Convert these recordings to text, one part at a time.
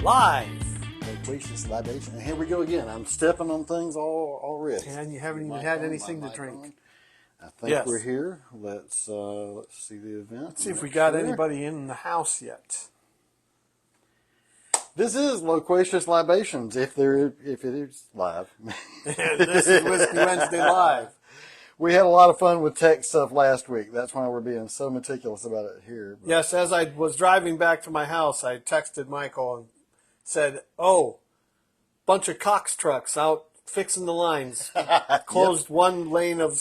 live. Loquacious libation. And here we go again. I'm stepping on things already. And you haven't even had anything to drink. I think we're here. Let's see the event. Let's see if we got anybody in the house yet. This is Loquacious Libations, if it is live. And this is Whiskey Wednesday Live. We had a lot of fun with tech stuff last week. That's why we're being so meticulous about it here. But. Yes, as I was driving back to my house, I texted Michael and said, "Oh, bunch of Cox trucks out fixing the lines. Closed one lane of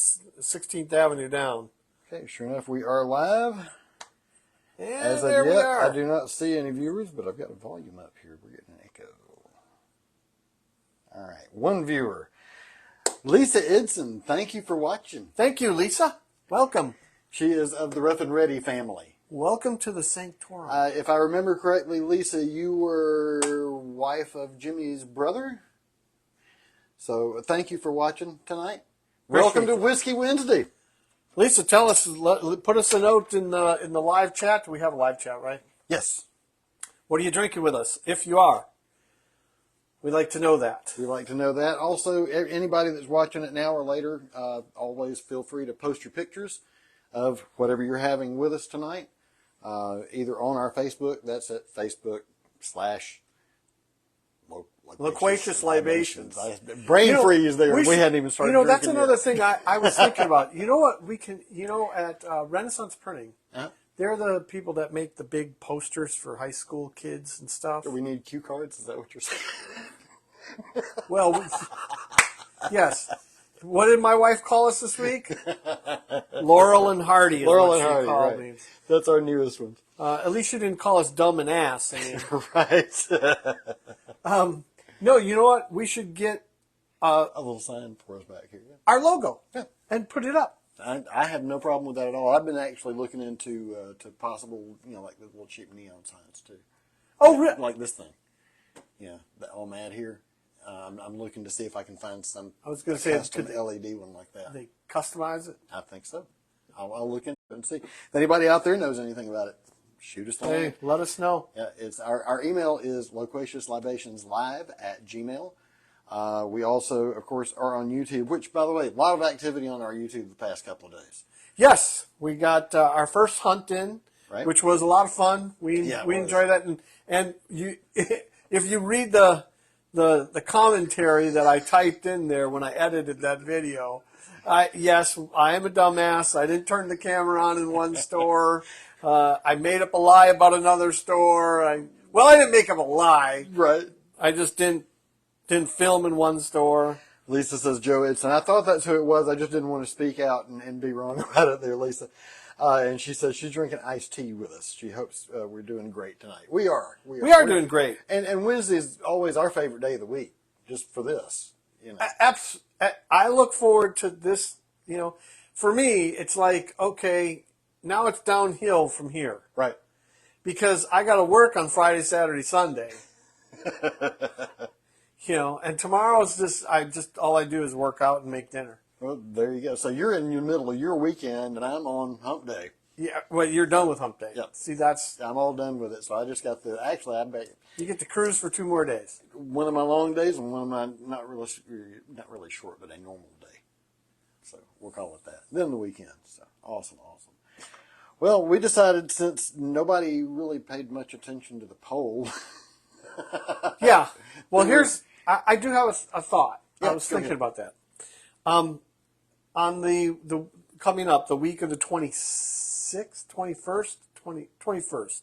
16th Avenue down." Okay, sure enough, we are live. And As there of we yet, are. I do not see any viewers, but I've got a volume up here. We're getting an echo. All right, one viewer. Lisa Idson, thank you for watching. Thank you, Lisa. Welcome. She is of the Rough and Ready family. Welcome to the Sanctorum. If I remember correctly, Lisa, you were wife of Jimmy's brother. So thank you for watching tonight. Welcome to Whiskey Wednesday. Lisa, tell us, put us a note in the live chat. We have a live chat, right? Yes. What are you drinking with us, if you are? We'd like to know that. We'd like to know that. Also, anybody that's watching it now or later, always feel free to post your pictures of whatever you're having with us tonight, either on our Facebook. That's at Facebook/ Loquacious Libations. Brain freeze there. We hadn't even started. That's another thing I was thinking about. You know what we can? At Renaissance Printing, they're the people that make the big posters for high school kids and stuff. Do we need cue cards? Is that what you're saying? Well, yes. What did my wife call us this week? Laurel and Hardy. Laurel and Hardy, right. Me. That's our newest one. At least you didn't call us dumb and ass. I mean. Right. No, you know what? We should get a little sign for us back here. Our logo and put it up. I have no problem with that at all. I've been actually looking into to possible, like the little cheap neon signs too. Oh, really? Like this thing. Yeah, the all mad here. I'm looking to see if I can find some. I was going to say custom LED one like that. They customize it. I think so. I'll look into it and see if anybody out there knows anything about it. Shoot us. Hey, let us know. Yeah, it's our email is loquaciouslibations@gmail.com. We also, of course, are on YouTube, which, by the way, a lot of activity on our YouTube the past couple of days. Yes, we got our first hunt in, which was a lot of fun. We enjoyed that, and you, if you read the commentary that I typed in there when I edited that video, yes, I am a dumbass. I didn't turn the camera on in one store. I made up a lie about another store. I didn't make up a lie. Right. I just didn't film in one store. Lisa says Joe Edson. I thought that's who it was. I just didn't want to speak out and be wrong about it there, Lisa. And she says she's drinking iced tea with us. She hopes we're doing great tonight. We are. We are doing great. And Wednesday is always our favorite day of the week, just for this. I look forward to this. For me, it's like, okay, now it's downhill from here. Right. Because I got to work on Friday, Saturday, Sunday. And tomorrow's all I do is work out and make dinner. Well, there you go. So you're in the middle of your weekend, and I'm on hump day. Yeah, well, you're done with hump day. Yep. See, I'm all done with it. So I just got I bet you get to cruise for 2 more days. One of my long days and one of my not really short, but a normal day. So we'll call it that. Then the weekend. So awesome. Well, we decided, since nobody really paid much attention to the poll. Yeah. Well, I do have a thought. Yeah, I was thinking about that. On the coming up, the week of the 21st, 21st.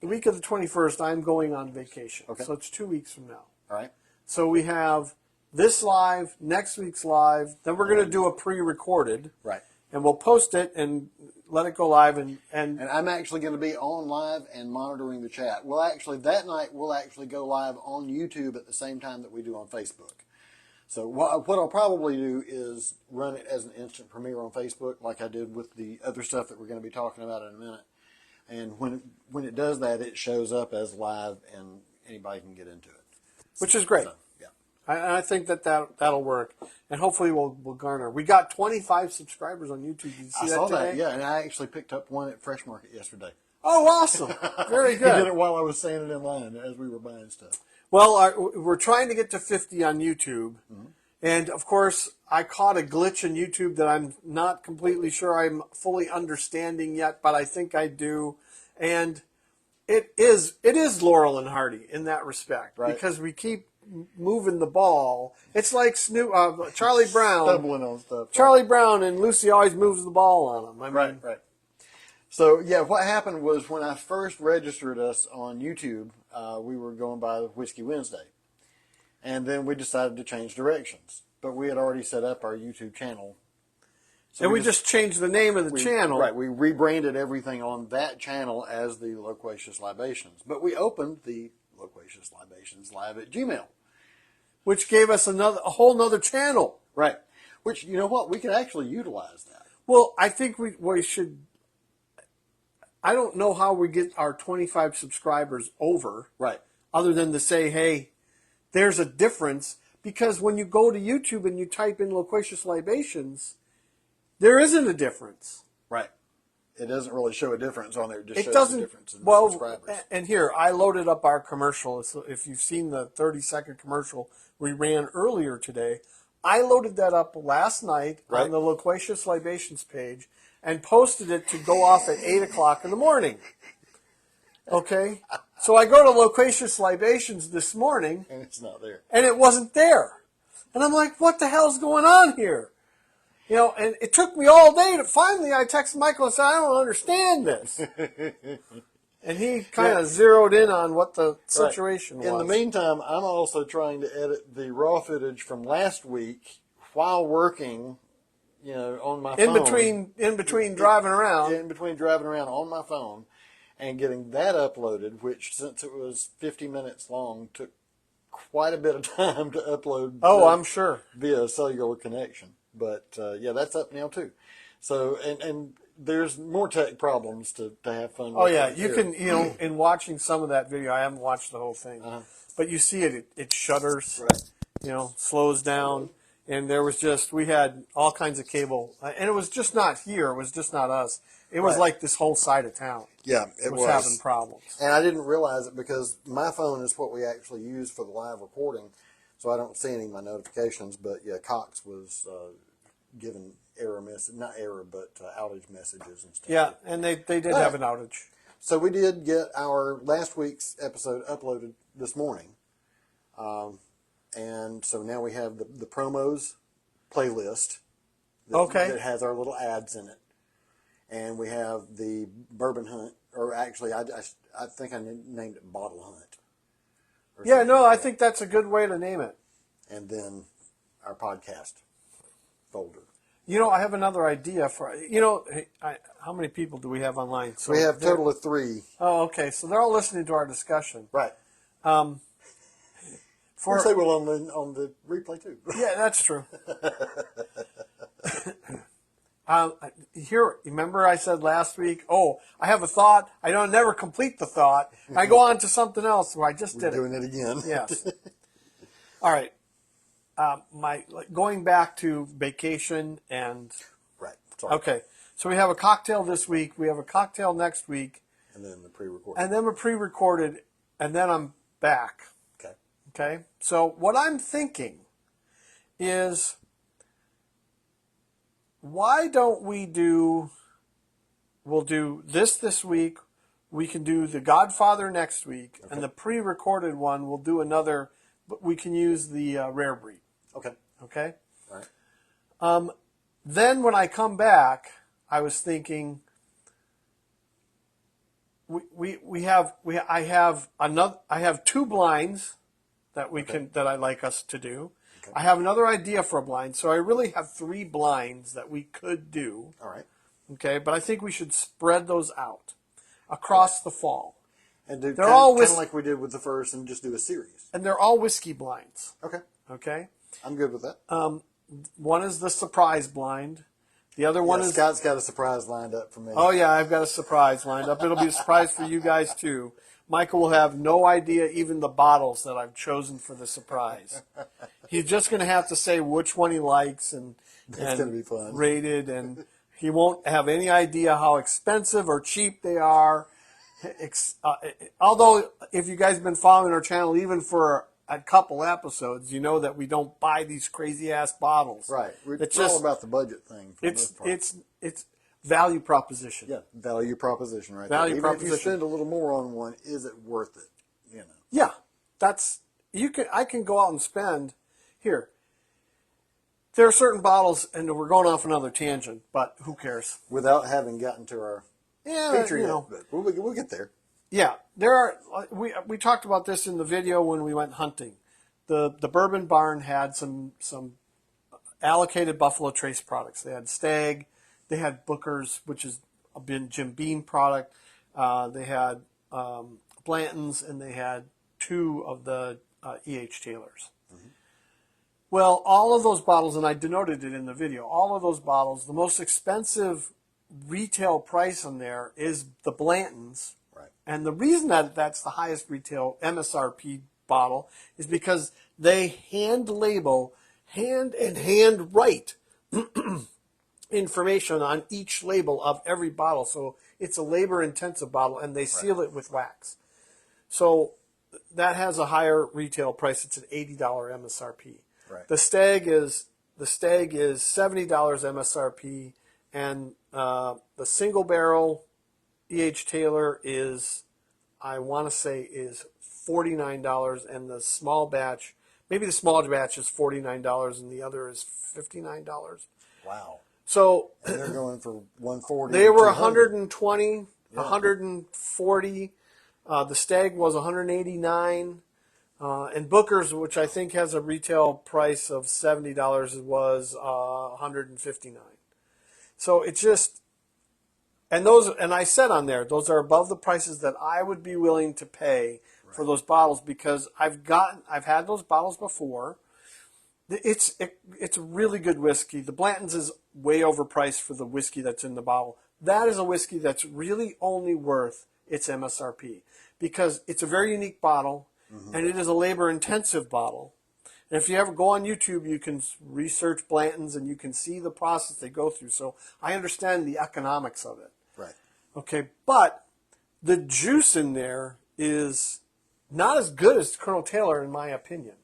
The week of the 21st, I'm going on vacation. Okay. So it's 2 weeks from now. All right. So we have this live, next week's live, then we're going to do a pre-recorded. Right. And we'll post it and let it go live. And I'm actually going to be on live and monitoring the chat. That night we'll actually go live on YouTube at the same time that we do on Facebook. So what I'll probably do is run it as an instant premiere on Facebook, like I did with the other stuff that we're going to be talking about in a minute. And when it does that, it shows up as live, and anybody can get into it. Which is great. So, yeah. I think that'll work, and hopefully we'll garner. We got 25 subscribers on YouTube. Did you see I that saw today? that, yeah, and I actually picked up one at Fresh Market yesterday. Oh, awesome. Very good. He did it while I was saying it in line as we were buying stuff. Well, we're trying to get to 50 on YouTube. Mm-hmm. And, of course, I caught a glitch in YouTube that I'm not completely sure I'm fully understanding yet, but I think I do. And it is Laurel and Hardy in that respect, right? Because we keep moving the ball. It's like Charlie Brown. Stumbling on stuff. Charlie Brown and Lucy always moves the ball on them. Right. So, yeah, what happened was when I first registered us on YouTube, we were going by Whiskey Wednesday. And then we decided to change directions. But we had already set up our YouTube channel. So and we just changed the name of the channel. Right. We rebranded everything on that channel as the Loquacious Libations. But we opened the Loquacious Libations live at Gmail. Which gave us a whole nother channel. Right. Which, you know what? We could actually utilize that. Well, I think we should. I don't know how we get our 25 subscribers over. Right. Other than to say, hey, there's a difference. Because when you go to YouTube and you type in Loquacious Libations, there isn't a difference. Right. It doesn't really show a difference on there. It just shows the difference in the subscribers. And here, I loaded up our commercial. So if you've seen the 30-second commercial we ran earlier today, I loaded that up last night on the Loquacious Libations page and posted it to go off at 8 o'clock in the morning. Okay? So I go to Loquacious Libations this morning. And it's not there. And it wasn't there. And I'm like, what the hell's going on here? You know, and it took me all day to finally I texted Michael and said, I don't understand this. And he kind of zeroed in on what the situation was. In the meantime, I'm also trying to edit the raw footage from last week while working, you know, on my phone. In between driving around. In between driving around on my phone and getting that uploaded, which since it was 50 minutes long, took quite a bit of time to upload. Oh, I'm sure. Via a cellular connection. But, yeah, that's up now, too. So, and there's more tech problems to have fun with. Oh, yeah. You can, you know, in watching some of that video, I haven't watched the whole thing. But you see it shudders, you know, slows down. And there was we had all kinds of cable. And it was just not here. It was just not us. It was like this whole side of town. Yeah, it was having problems. And I didn't realize it because my phone is what we actually use for the live recording. So I don't see any of my notifications. But, yeah, Cox was giving error message, not error, but outage messages and stuff. Yeah, and they did have an outage. So we did get our last week's episode uploaded this morning. And so now we have the promos playlist that has our little ads in it. And we have the bourbon hunt, or actually I think I named it bottle hunt. Yeah, no, I think that's a good way to name it. And then our podcast folder. You know, I have another idea for, you know, how many people do we have online? So we have a total of 3. Oh, okay. So they're all listening to our discussion. Right. We'll say on the replay too. Yeah, that's true. Here, remember I said last week, I have a thought. I don't never complete the thought. I go on to something else where I just did it. Doing it again. Yes. All right. Going back to vacation and right. Sorry. Okay, so we have a cocktail this week. We have a cocktail next week, and then the pre-recorded. And then we're pre-recorded, and then I'm back. Okay. So what I'm thinking is, why don't we do? We'll do this week. We can do The Godfather next week, and the pre-recorded one we'll do another. But we can use the rare breed. Okay. Okay. All right. Then when I come back, I was thinking I have 2 blinds that that I'd like us to do. Okay. I have another idea for a blind, so I really have 3 blinds that we could do. All right. Okay, but I think we should spread those out across the fall. And do kind of like we did with the first, and just do a series. And they're all whiskey blinds. Okay. Okay. I'm good with that. One is the surprise blind. The other one is... Scott's got a surprise lined up for me. Oh, yeah, I've got a surprise lined up. It'll be a surprise for you guys, too. Michael will have no idea even the bottles that I've chosen for the surprise. He's just going to have to say which one he likes and going to be fun. Rated, and he won't have any idea how expensive or cheap they are. Although, if you guys have been following our channel even for a couple episodes, you know that we don't buy these crazy ass bottles. Right. It's all about the budget thing. It's value proposition. Yeah, value proposition, right? Value there. proposition. Even if you spend a little more on one, is it worth it? You know. Yeah, I can go out and spend here. There are certain bottles, and we're going off another tangent, but who cares? Without having gotten to our feature yet, but we'll get there. Yeah, there are. We talked about this in the video when we went hunting. The Bourbon Barn had some allocated Buffalo Trace products. They had Stag, they had Booker's, which has been Jim Beam product. They had Blanton's, and they had 2 of the E.H. Taylors. Mm-hmm. Well, all of those bottles, and I denoted it in the video, all of those bottles, the most expensive retail price on there is the Blanton's. Right. And the reason that that's the highest retail MSRP bottle is because they hand write information on each label of every bottle. So it's a labor-intensive bottle, and they seal it with wax. So that has a higher retail price. It's an $80 MSRP. Right. The Stag is $70 MSRP, and the single barrel E.H. Taylor is, I want to say, is $49, and the small batch, maybe the small batch is $49, and the other is $59. Wow. So and they're going for 140. They were 120, 140. The Stag was 189. And Booker's, which I think has a retail price of $70, was 159. So it's just, and I said on there, those are above the prices that I would be willing to pay for those bottles, because I've had those bottles before. It's a really good whiskey. The Blanton's is way overpriced for the whiskey that's in the bottle. That is a whiskey that's really only worth its MSRP, because it's a very unique bottle. Mm-hmm. And it is a labor-intensive bottle. And if you ever go on YouTube, you can research Blanton's, and you can see the process they go through. So I understand the economics of it. Right. Okay, but the juice in there is not as good as Colonel Taylor, in my opinion.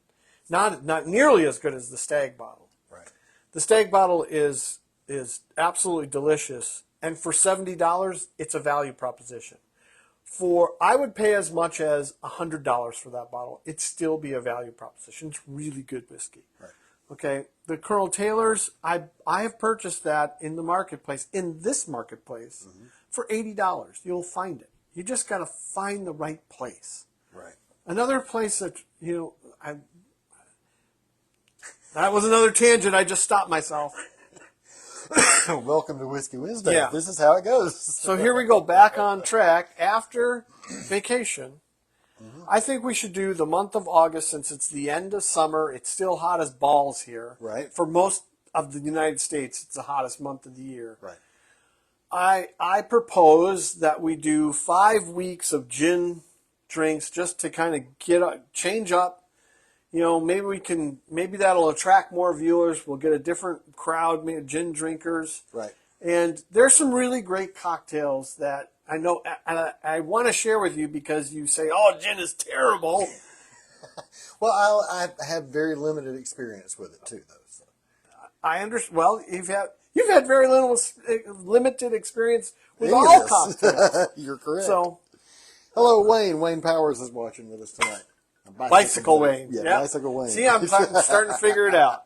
Not nearly as good as the Stag bottle. Right. The Stag bottle is absolutely delicious, and for $70, it's a value proposition. I would pay as much as $100 for that bottle. It'd still be a value proposition. It's really good whiskey. Right. Okay. The Colonel Taylor's, I have purchased that in the marketplace, for $80. You'll find it. You just got to find the right place. Right. Another place that, that was another tangent. I just stopped myself. Welcome to Whiskey Wednesday. Yeah. This is how it goes. So here we go, back on track after vacation. Mm-hmm. I think we should do the month of August, since it's the end of summer. It's still hot as balls here. Right. For most of the United States, it's the hottest month of the year. Right. I propose that we do 5 weeks of gin drinks, just to kind of change up. Maybe that'll attract more viewers. We'll get a different crowd, maybe gin drinkers. Right. And there's some really great cocktails that I know, and I want to share with you, because you say, "Oh, gin is terrible." Well, I have very limited experience with it too, though. So. I understand. Well, you've had very limited experience with all cocktails. You're correct. So, hello, Wayne. Wayne Powers is watching with us tonight. Bicycle Wayne. Yeah, yep. Bicycle Wayne. See, I'm starting to figure it out.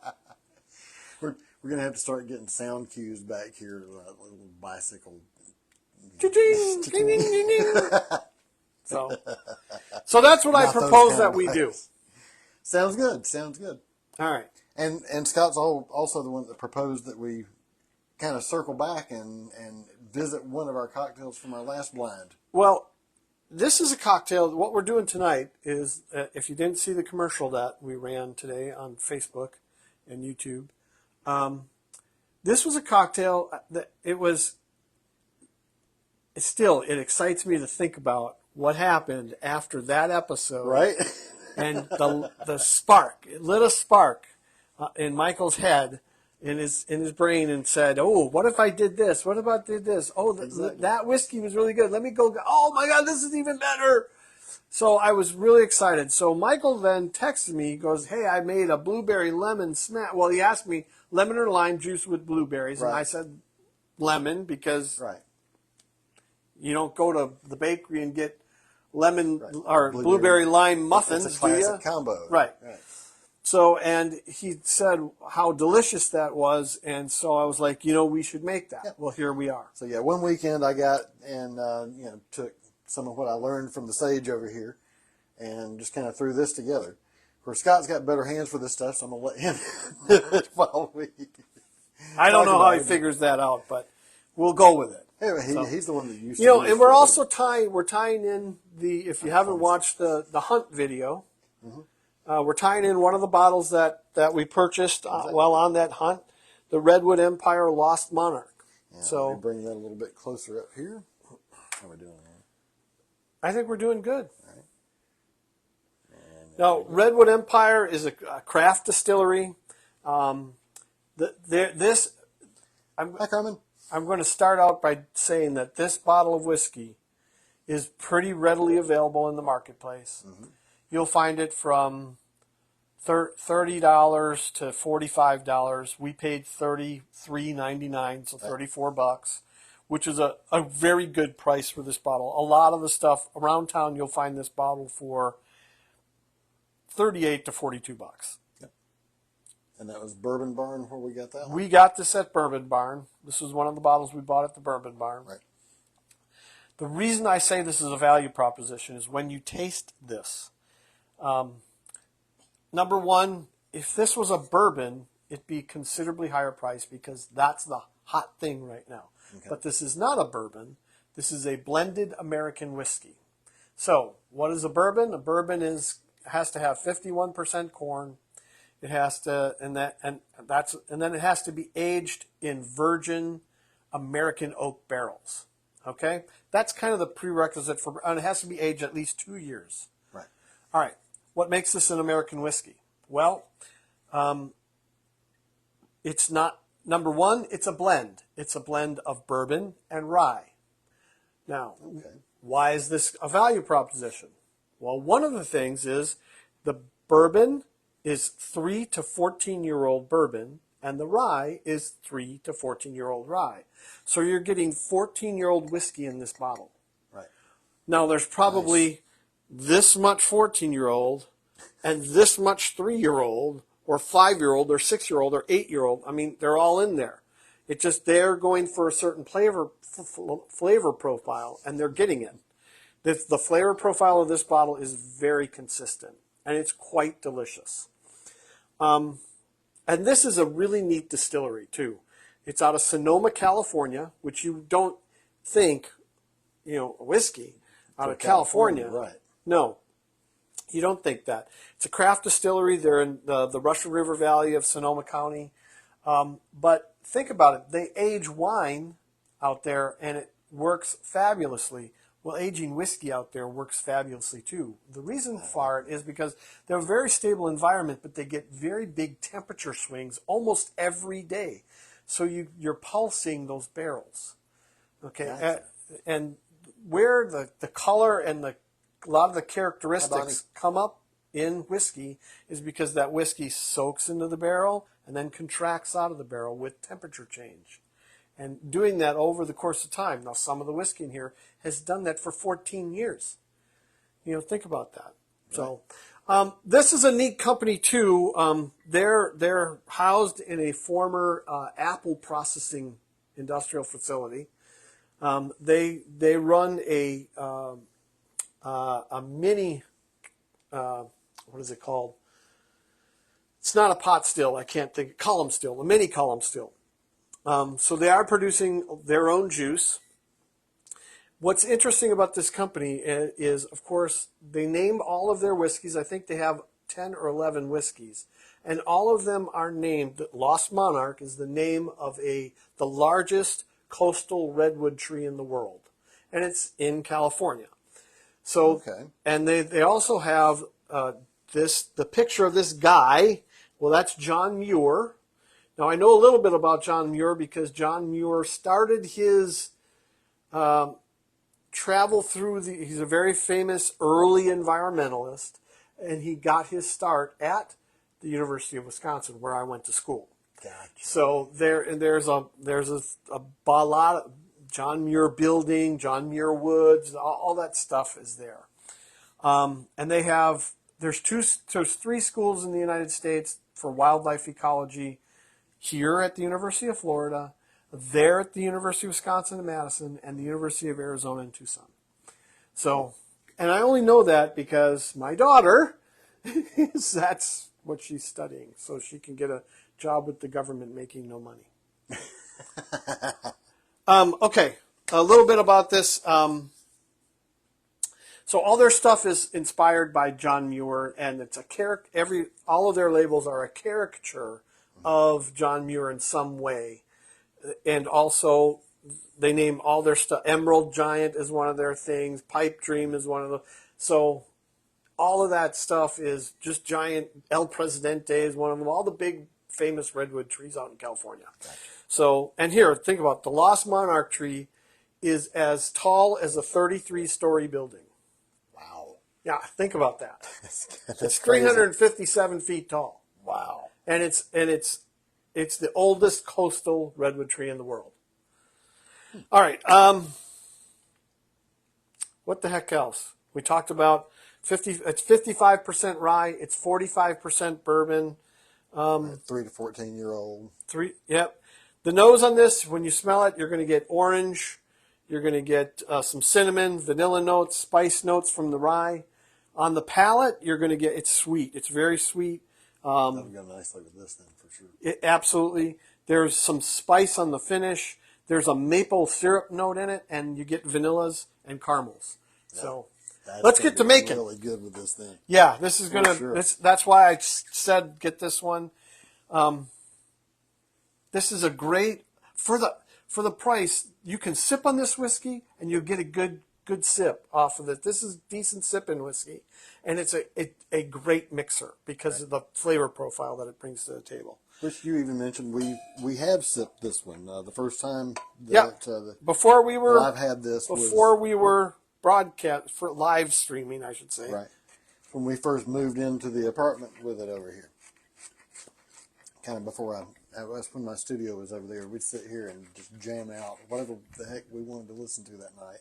We're going to have to start getting sound cues back here, like little bicycle. So that's what I propose that we do. Sounds good. Sounds good. All right. And Scott's also the one that proposed that we kind of circle back and visit one of our cocktails from our last blind. Well, this is a cocktail. What we're doing tonight is, if you didn't see the commercial that we ran today on Facebook and YouTube, this was a cocktail that it excites me to think about what happened after that episode. Right. And the spark, it lit a spark in Michael's head in his brain and said, "Oh, what if I did this? What if I did this? Oh, that whiskey was really good. Let me go. Oh my God, this is even better." So I was really excited. So Michael then texted me. He goes, "Hey, I made a blueberry lemon smash." Well, he asked me lemon or lime juice with blueberries, and I said lemon because you don't go to the bakery and get lemon or blueberry lime muffins, it's a classic combo. Right. So, and he said how delicious that was, and so I was like, we should make that. Well, here we are. So yeah, one weekend I got and took some of what I learned from the sage over here, and just kind of threw this together. Of course, Scott's got better hands for this stuff, so I'm gonna let him do it while we. I don't know how he figures that out, but we'll go with it. Anyway, he's the one that used to. And we're also tying in the. If you haven't watched the hunt video. We're tying in one of the bottles that we purchased while on that hunt, the Redwood Empire Lost Monarch. Yeah, so bring that a little bit closer up here. How are we doing here? I think we're doing good. All right. Now, Redwood Empire is a craft distillery. Hi, Carmen. I'm going to start out by saying that this bottle of whiskey is pretty readily available in the marketplace. You'll find it from $30 to $45. We paid $33.99, so $34, which is a very good price for this bottle. A lot of the stuff around town, you'll find this bottle for $38 to $42. Yep. And that was Bourbon Barn where we got that one? We got this at Bourbon Barn. This was one of the bottles we bought at the Bourbon Barn. Right. The reason I say this is a value proposition is when you taste this. Number one, if this was a bourbon, it'd be considerably higher price because that's the hot thing right now. Okay. But this is not a bourbon. This is a blended American whiskey. So, what is a bourbon? A bourbon has to have 51% corn. It has to, and then it has to be aged in virgin American oak barrels. Okay, that's kind of the prerequisite for, and it has to be aged at least 2 years. Right. All right. What makes this an American whiskey? Well, it's not, number one, it's a blend. It's a blend of bourbon and rye. Now, why is this a value proposition? Well, one of the things is the bourbon is 3 to 14-year-old bourbon, and the rye is 3 to 14-year-old rye. So you're getting 14-year-old whiskey in this bottle. Right. Now, there's probably this much 14-year-old and this much 3-year-old or 5-year-old or 6-year-old or 8-year-old. I mean, they're all in there. It's just they're going for a certain flavor profile, and they're getting it. The flavor profile of this bottle is very consistent, and it's quite delicious. And this is a really neat distillery, too. It's out of Sonoma, California, which you don't think, whiskey out of California. Right. No, you don't think that. It's a craft distillery. They're in the Russian River Valley of Sonoma County. But think about it. They age wine out there, and it works fabulously. Well, aging whiskey out there works fabulously, too. The reason for it is because they're a very stable environment, but they get very big temperature swings almost every day. So you're pulsing those barrels. Okay, and where the color and a lot of the characteristics come up in whiskey is because that whiskey soaks into the barrel and then contracts out of the barrel with temperature change. And doing that over the course of time. Now, some of the whiskey in here has done that for 14 years. Think about that. Right. So this is a neat company, too. They're housed in a former apple processing industrial facility. They run a mini, what is it called? It's not a pot still. I can't think. Column still, a mini column still. So they are producing their own juice. What's interesting about this company is, of course, they name all of their whiskeys. I think they have 10 or 11 whiskeys. And all of them are named. Lost Monarch is the name of the largest coastal redwood tree in the world. And it's in California. So, and they also have the picture of this guy. Well, that's John Muir. Now, I know a little bit about John Muir because John Muir started his travel through he's a very famous early environmentalist, and he got his start at the University of Wisconsin, where I went to school. Gotcha. So there's a lot of John Muir Building, John Muir Woods, all that stuff is there. And there's 3 schools in the United States for wildlife ecology here at the University of Florida, there at the University of Wisconsin in Madison, and the University of Arizona in Tucson. So, and I only know that because my daughter, that's what she's studying, so she can get a job with the government making no money. Okay, a little bit about this. So all their stuff is inspired by John Muir, and it's all of their labels are a caricature of John Muir in some way. And also, they name all their stuff. Emerald Giant is one of their things. Pipe Dream is one of them. So all of that stuff is just giant. El Presidente is one of them. All the big famous redwood trees out in California. Gotcha. So, and here, think about it. The Lost Monarch tree is as tall as a 33-story building. Wow. Yeah, think about that. That's it's 357 feet tall. Wow. And it's the oldest coastal redwood tree in the world. All right. What the heck else? We talked about it's 55% rye. It's 45% bourbon. 3 to 14-year-old. Yep. The nose on this, when you smell it, you're going to get orange. You're going to get some cinnamon, vanilla notes, spice notes from the rye. On the palate, you're going to get, it's sweet. It's very sweet. That'll go nicely with this then, for sure. Absolutely. There's some spice on the finish. There's a maple syrup note in it, and you get vanillas and caramels. Yeah, so let's get to making. Really good with this thing. Yeah, this is gonna. Sure. That's why I said get this one. This is a great for the price. You can sip on this whiskey, and you get a good sip off of it. This is decent sipping whiskey, and it's a great mixer because of the flavor profile that it brings to the table. Which you even mentioned we have sipped this one the first time. Before we were I've had this before we were broadcast for live streaming, I should say. Right. When we first moved into the apartment with it over here, kind of before that's when my studio was over there. We'd sit here and just jam out whatever the heck we wanted to listen to that night.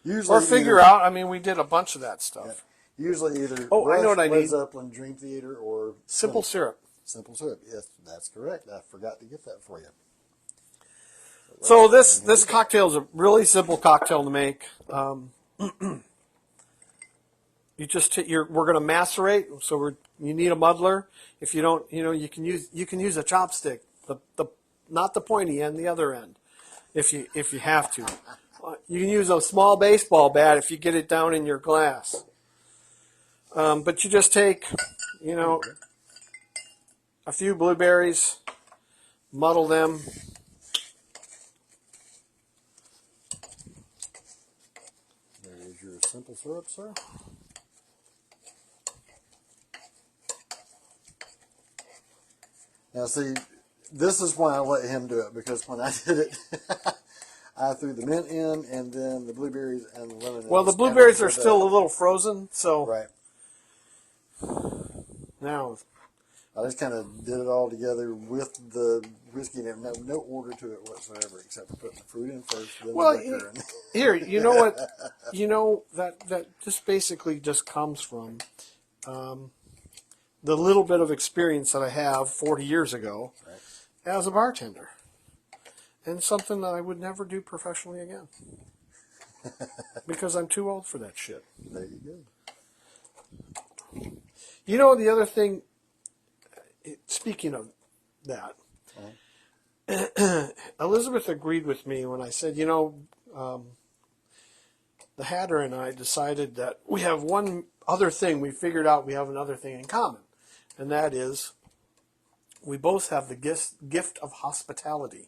Usually, or figure out. I mean, we did a bunch of that stuff. Yeah, usually either I know what I need. Led Zeppelin, Dream Theater, or Simple Syrup. Simple Syrup. Yes, that's correct. I forgot to get that for you. So this cocktail is a really simple cocktail to make. You just we're going to macerate. So you need a muddler. If you don't, you can use a chopstick. The not the pointy end, the other end. If you have to, you can use a small baseball bat if you get it down in your glass. But you just take, a few blueberries, muddle them. There is your simple syrup, sir. Now, see, this is why I let him do it, because when I did it, I threw the mint in, and then the blueberries and the lemon. Well, the blueberries are still a little frozen, so right. Now, I just kind of did it all together with the whiskey, and no order to it whatsoever, except for putting the fruit in first, then the liquor in. Here, you know what? That just basically just comes from the little bit of experience that I have 40 years ago as a bartender. And something that I would never do professionally again. Because I'm too old for that shit. There you go. The other thing, speaking of that, Elizabeth agreed with me when I said, the Hatter and I decided that we have one other thing. We figured out we have another thing in common. And that is, we both have the gift of hospitality.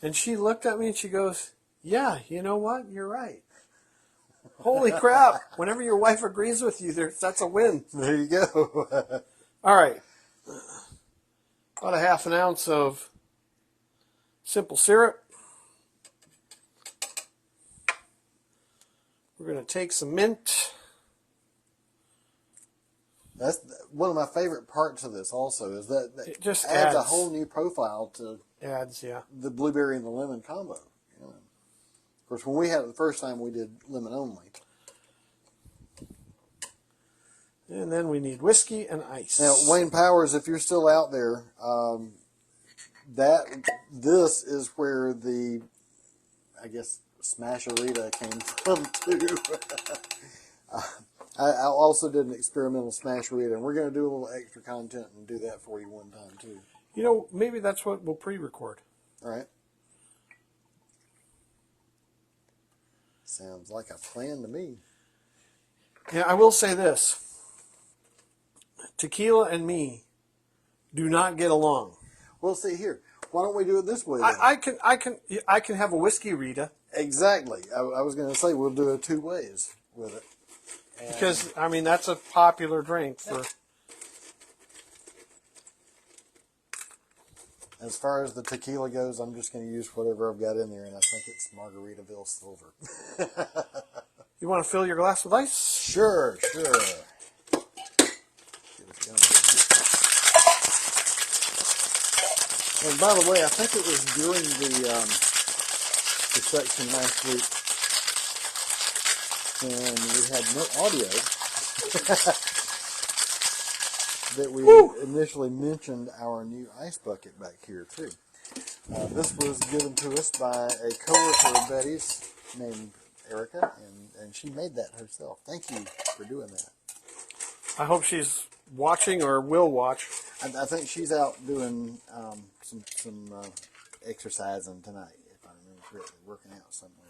And she looked at me and she goes, yeah, you know what? You're right. Holy crap. Whenever your wife agrees with you, that's a win. There you go. All right. About a half an ounce of simple syrup. We're going to take some mint. That's one of my favorite parts of this also, is that it just adds a whole new profile to the blueberry and the lemon combo. You know. Of course, when we had it the first time, we did lemon only. And then we need whiskey and ice. Now, Wayne Powers, if you're still out there, this is where the, I guess, Smasherita came from too. I also did an experimental Smasherita, and we're going to do a little extra content and do that for you one time too. You know, maybe that's what we'll pre-record. All right. Sounds like a plan to me. Yeah, I will say this. Tequila and me do not get along. Well, see here. Why don't we do it this way then? I can have a whiskey Rita. Exactly. I was going to say we'll do it two ways with it. And because, I mean, that's a popular drink for... As far as the tequila goes, I'm just going to use whatever I've got in there, and I think it's Margaritaville Silver. You want to fill your glass with ice? Sure. And by the way, I think it was during the section last week when we had no audio that we initially mentioned our new ice bucket back here too. This was given to us by a coworker of Betty's named Erica, and she made that herself. Thank you for doing that. I hope she's watching or will watch. I think she's out doing some exercising tonight, if I remember correctly, working out somewhere.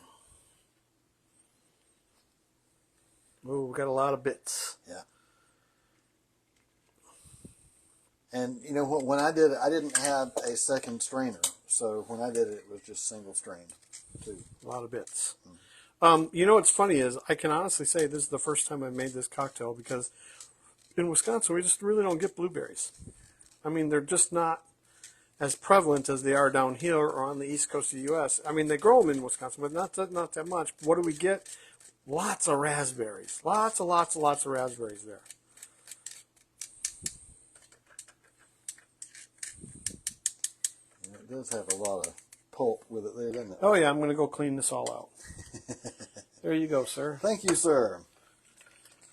Oh, we got a lot of bits. Yeah. And you know what? When I did it, I didn't have a second strainer, so when I did it, it was just single strain too. A lot of bits. You know what's funny is I can honestly say this is the first time I made this cocktail because in Wisconsin we just really don't get blueberries. I mean, they're just not as prevalent as they are down here or on the east coast of the U.S. I mean, they grow them in Wisconsin, but not that much. What do we get? Lots of raspberries. Lots of raspberries there. And it does have a lot of pulp with it there, doesn't it? Oh, yeah, I'm going to go clean this all out. There you go, sir. Thank you, sir.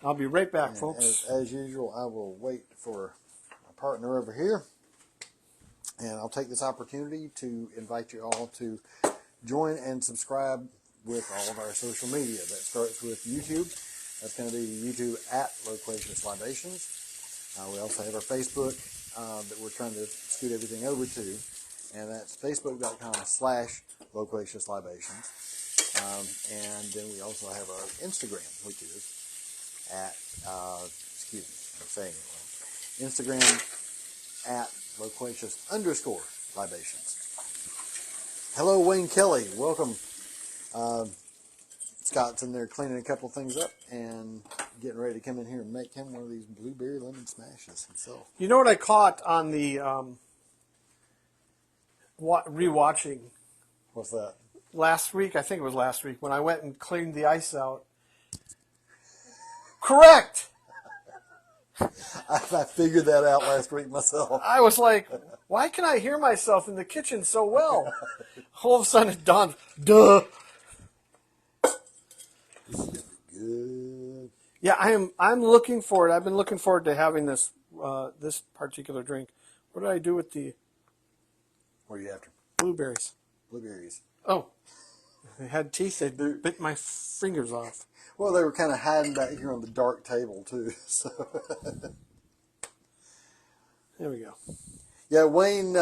I'll be right back, folks. As usual, I will wait for my partner over here. And I'll take this opportunity to invite you all to join and subscribe with all of our social media. That starts with YouTube. That's going to be YouTube at Loquacious Libations. We also have our Facebook that we're trying to scoot everything over to. And that's facebook.com/Loquacious Libations. And then we also have our Instagram, which is at, excuse me, I'm saying it wrong. Instagram at Loquacious_Libations. Hello, Wayne Kelly. Welcome. Scott's in there cleaning a couple things up and getting ready to come in here and make him one of these blueberry lemon smashes himself. You know what I caught on the rewatching? What's that? Last week, I think it was last week, when I went and cleaned the ice out. Correct! I figured that out last week myself. I was like, why can I hear myself in the kitchen so well? All of a sudden it dawned, duh! Good. Yeah, I'm looking forward. I've been looking forward to having this this particular drink. What did I do with the What are you after? blueberries? Blueberries. Oh, they had teeth. They bit my fingers off. Well, they were kind of hiding back here on the dark table too. So there we go. Yeah, Wayne,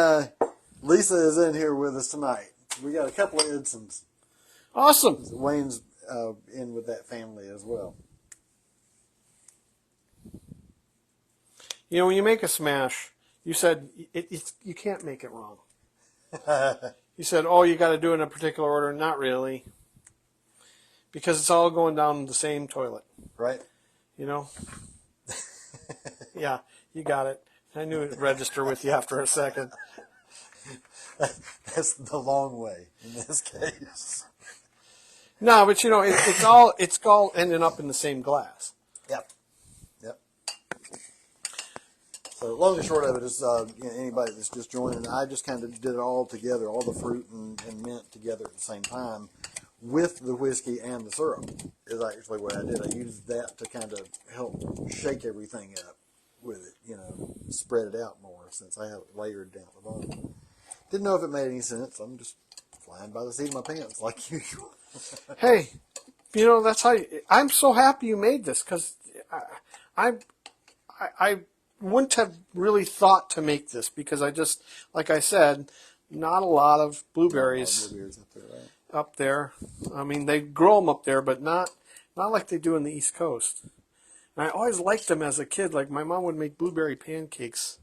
Lisa is in here with us tonight. We got a couple of Edsons. Awesome. Wayne's in with that family as well. You know, when you make a smash, you said you can't make it wrong. You said, oh, you got to do it in a particular order. Not really. Because it's all going down the same toilet. Right. You know? Yeah, you got it. I knew it'd register with you after a second. That's the long way in this case. No, but it's all ending up in the same glass. Yep. Yep. So long and short of it is, anybody that's just joining, I just kind of did it all together, all the fruit and mint together at the same time with the whiskey and the syrup is actually what I did. I used that to kind of help shake everything up with it, spread it out more since I have it layered down the bottom. Didn't know if it made any sense. I'm just flying by the seat of my pants like usual. Hey, that's how I'm so happy you made this, because I wouldn't have really thought to make this, because I just, like I said, not a lot of blueberries, up there. I mean, they grow them up there, but not like they do in the East Coast. And I always liked them as a kid. Like, my mom would make blueberry pancakes,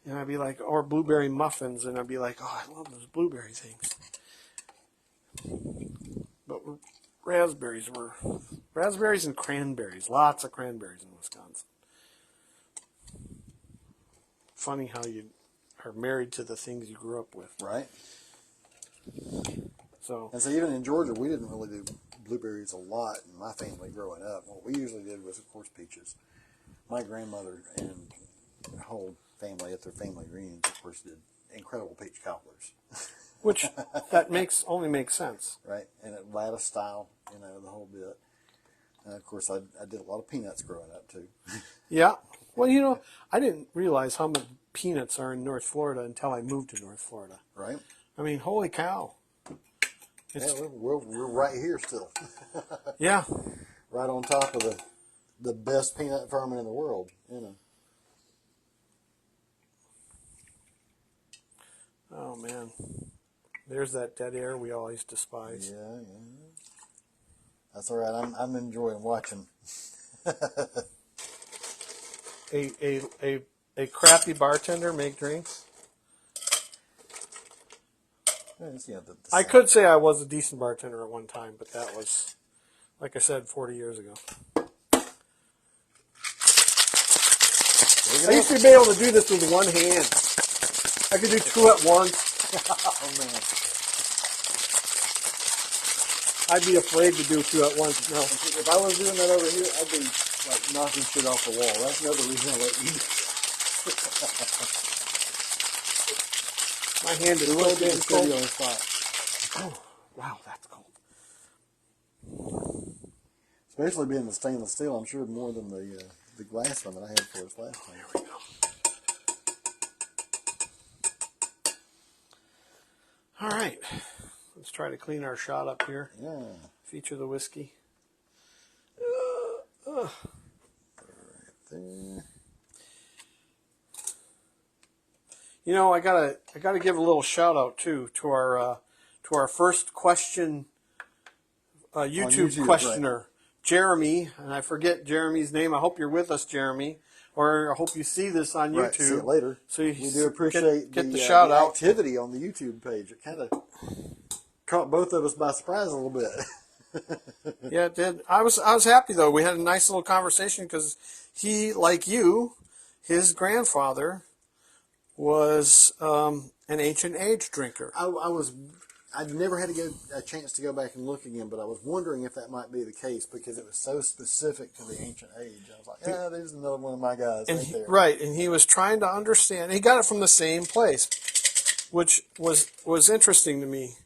and I'd be like, or blueberry muffins, and I'd be like, oh, I love those blueberry things. But raspberries and cranberries. Lots of cranberries in Wisconsin. Funny how you are married to the things you grew up with. Right. So even in Georgia, we didn't really do blueberries a lot in my family growing up. What we usually did was, of course, peaches. My grandmother and the whole family at their family reunions, of course, did incredible peach cobblers. Which that only makes sense. Right, and it lattice style, the whole bit. And of course, I did a lot of peanuts growing up too. Yeah. Well, I didn't realize how much peanuts are in North Florida until I moved to North Florida. Right. I mean, holy cow. Yeah, we're right here still. Yeah. Right on top of the best peanut farming in the world, Oh, man. There's that dead air we always despise. Yeah. That's all right. I'm enjoying watching. A crappy bartender make drinks. I could say I was a decent bartender at one time, but that was, like I said, 40 years ago. I used to be able to do this with one hand. I could do two at once. Oh, man. I'd be afraid to do two at once now. If I was doing that over here, I'd be like knocking shit off the wall. That's another reason I let you. My hand is so damn cold. On spot. Oh, wow, that's cold. Especially being the stainless steel, I'm sure more than the glass one that I had for us last time. There we go. All right, let's try to clean our shot up here. Yeah. Feature the whiskey. Right there. I gotta give a little shout out too to our first question, YouTube questioner, right. Jeremy, and I forget Jeremy's name. I hope you're with us, Jeremy, or I hope you see this on YouTube. See it later. So we do appreciate get the shout out. Activity on the YouTube page. It kind of caught both of us by surprise a little bit. Yeah, it did. I was happy though. We had a nice little conversation because he, like you, his grandfather was an ancient age drinker. I'd never had a chance to go back and look again, but I was wondering if that might be the case because it was so specific to the ancient age. I was like, yeah, there's another one of my guys there. Right, and he was trying to understand. He got it from the same place, which was interesting to me.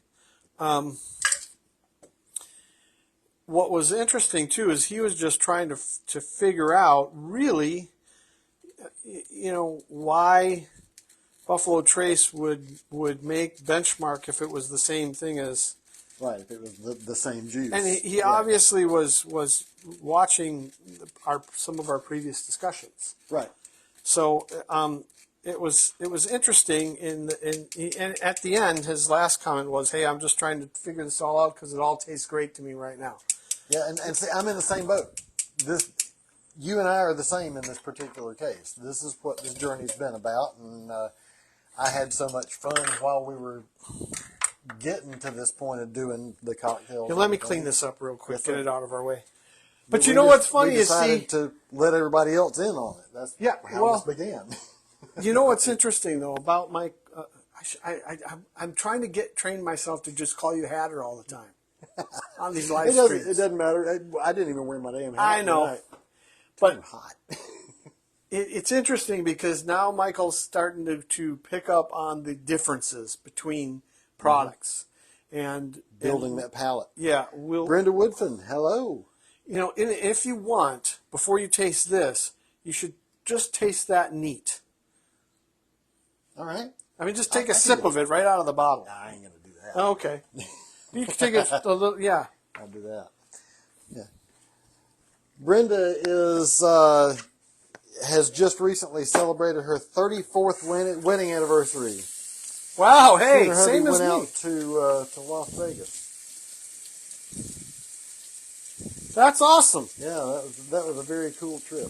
What was interesting too is he was just trying to figure out really, why Buffalo Trace would make benchmark if it was the same thing as... Right, if it was the same juice. And he obviously was watching some of our previous discussions. Right. So it was interesting, and at the end, his last comment was, hey, I'm just trying to figure this all out because it all tastes great to me right now. Yeah, and see, I'm in the same boat. You and I are the same in this particular case. This is what this journey's been about, and I had so much fun while we were getting to this point of doing the cocktails. Here, let me clean this up real quick, get it out of our way. But you know what's funny we is decided to let everybody else in on it. That's how this began. You know what's interesting though about my, I'm trying to train myself to just call you Hatter all the time on these live streams. It doesn't matter. I didn't even wear my damn hat. I know, tonight. but hot. It's interesting because now Michael's starting to pick up on the differences between products and building that palate. Yeah, Brenda Woodfin, hello. You know, if you want, before you taste this, you should just taste that neat. All right. I mean, just take a sip of it right out of the bottle. I ain't gonna do that. Oh, okay. You can take a little, yeah. I'll do that. Yeah. Brenda has just recently celebrated her 34th wedding anniversary. Wow! Hey, she and her same as went me. out to Las Vegas. That's awesome. Yeah, that was a very cool trip.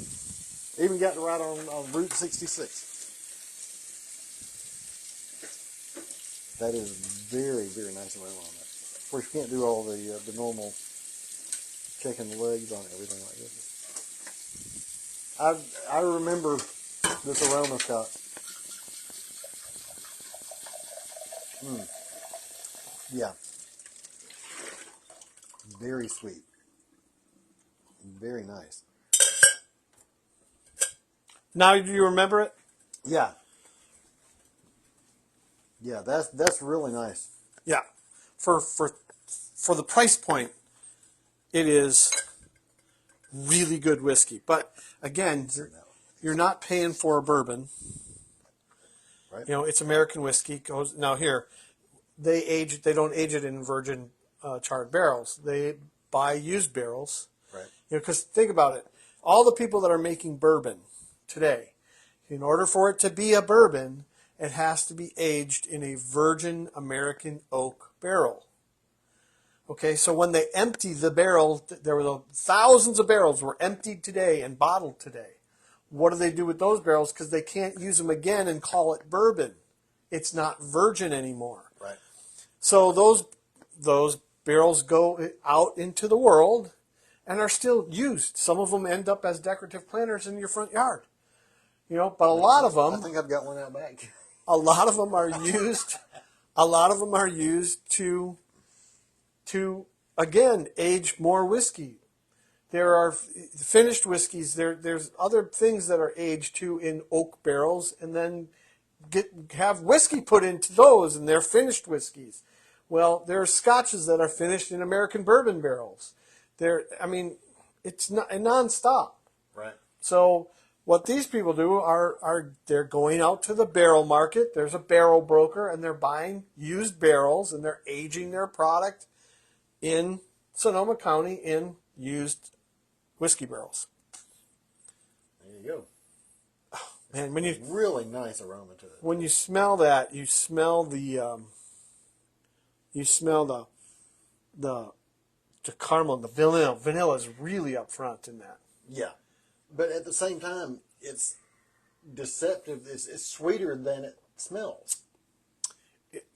Even got to ride on Route 66. That is very, very nice aroma on that. Of course, you can't do all the normal checking the legs on everything like this. I remember this aroma, Scott. Yeah. Very sweet. Very nice. Now, do you remember it? Yeah. Yeah, that's really nice. Yeah. For the price point, it is really good whiskey. But again, you're not paying for a bourbon. Right. You know, it's American whiskey. Now here, they don't age it in virgin charred barrels. They buy used barrels. Right. You know, because think about it. All the people that are making bourbon today, in order for it to be a bourbon, it has to be aged in a virgin American oak barrel. Okay, so when they empty the barrel, there were thousands of barrels were emptied today and bottled today. What do they do with those barrels? Because they can't use them again and call it bourbon. It's not virgin anymore. Right. So those barrels go out into the world and are still used. Some of them end up as decorative planters in your front yard. You know, but a lot of them. I think I've got one out back. A lot of them are used. A lot of them are used to again age more whiskey. There are finished whiskeys. There's other things that are aged too in oak barrels, and then have whiskey put into those, and they're finished whiskeys. Well, there are scotches that are finished in American bourbon barrels. It's not nonstop. Right. So what these people do are they're going out to the barrel market. There's a barrel broker, and they're buying used barrels, and they're aging their product in Sonoma County in used whiskey barrels. There you go. Oh, man, when you really nice aroma to it. When you smell that, you smell the caramel, the vanilla. Vanilla is really up front in that. Yeah, but at the same time, it's deceptive. It's sweeter than it smells,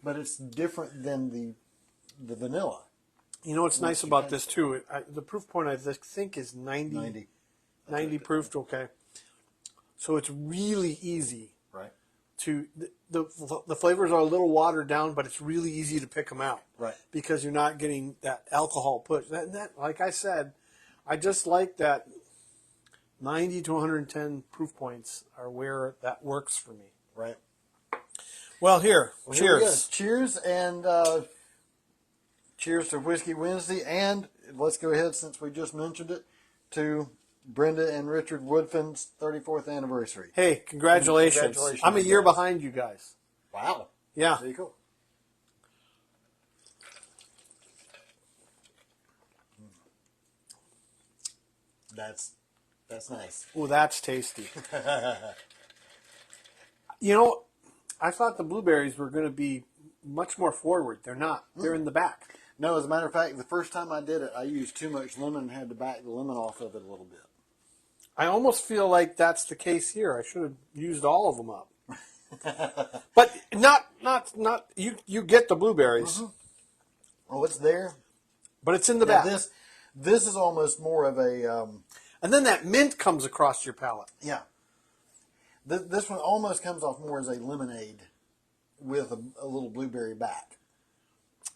but it's different than the vanilla. You know what's nice about this too? The proof point I think is 90 proof. Okay, so it's really easy. Right. The flavors are a little watered down, but it's really easy to pick them out. Right. Because you're not getting that alcohol push. That like I said, I just like that 90 to 110 proof points are where that works for me. Right. Well, cheers. Here we go. Cheers, and cheers to Whiskey Wednesday, and let's go ahead, since we just mentioned it, to Brenda and Richard Woodfin's 34th anniversary. Hey, congratulations. I'm a year behind you guys. Wow. Yeah. Very cool. That's nice. Oh, that's tasty. You know, I thought the blueberries were going to be much more forward. They're not. They're in the back. No, as a matter of fact, the first time I did it, I used too much lemon and had to back the lemon off of it a little bit. I almost feel like that's the case here. I should have used all of them up. But not you get the blueberries. Mm-hmm. Oh, it's there. But it's in the now back. This is almost more of a... and then that mint comes across your palate. Yeah. This one almost comes off more as a lemonade with a little blueberry back.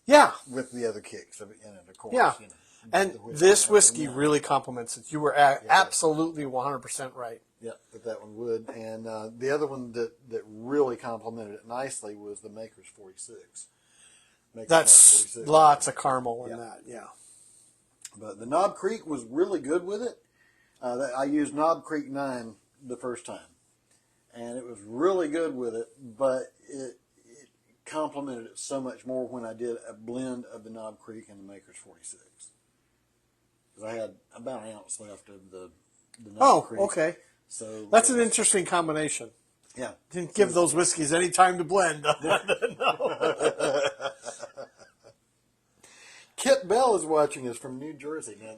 Yeah. With the other kicks in it, of course. Yeah. You know, and this whiskey really complements it. You were absolutely 100% right. Yeah, that one would. And the other one that really complemented it nicely was the Maker's 46. That's 46, lots of caramel in that, yeah. But the Knob Creek was really good with it. I used Knob Creek 9 the first time. And it was really good with it, but it complemented it so much more when I did a blend of the Knob Creek and the Maker's 46. Because I had about an ounce left of the Knob Creek. Oh, okay. So that's an interesting combination. Yeah. Didn't give those whiskeys any time to blend. No. Kip Bell is watching us from New Jersey. Now,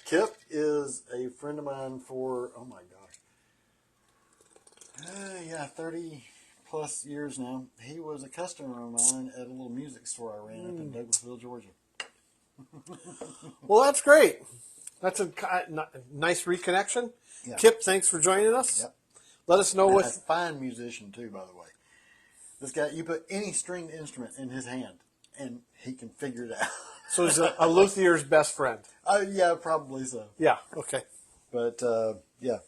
Kip is a friend of mine for, oh my gosh, 30 plus years now. He was a customer of mine at a little music store I ran up in Douglasville, Georgia. Well, that's great. That's a nice reconnection. Yeah. Kip, thanks for joining us. Yep. Let us know what... A fine musician, too, by the way. This guy, you put any stringed instrument in his hand, and he can figure it out. So he's a luthier's best friend. Yeah, probably so. Yeah, okay. But, yeah.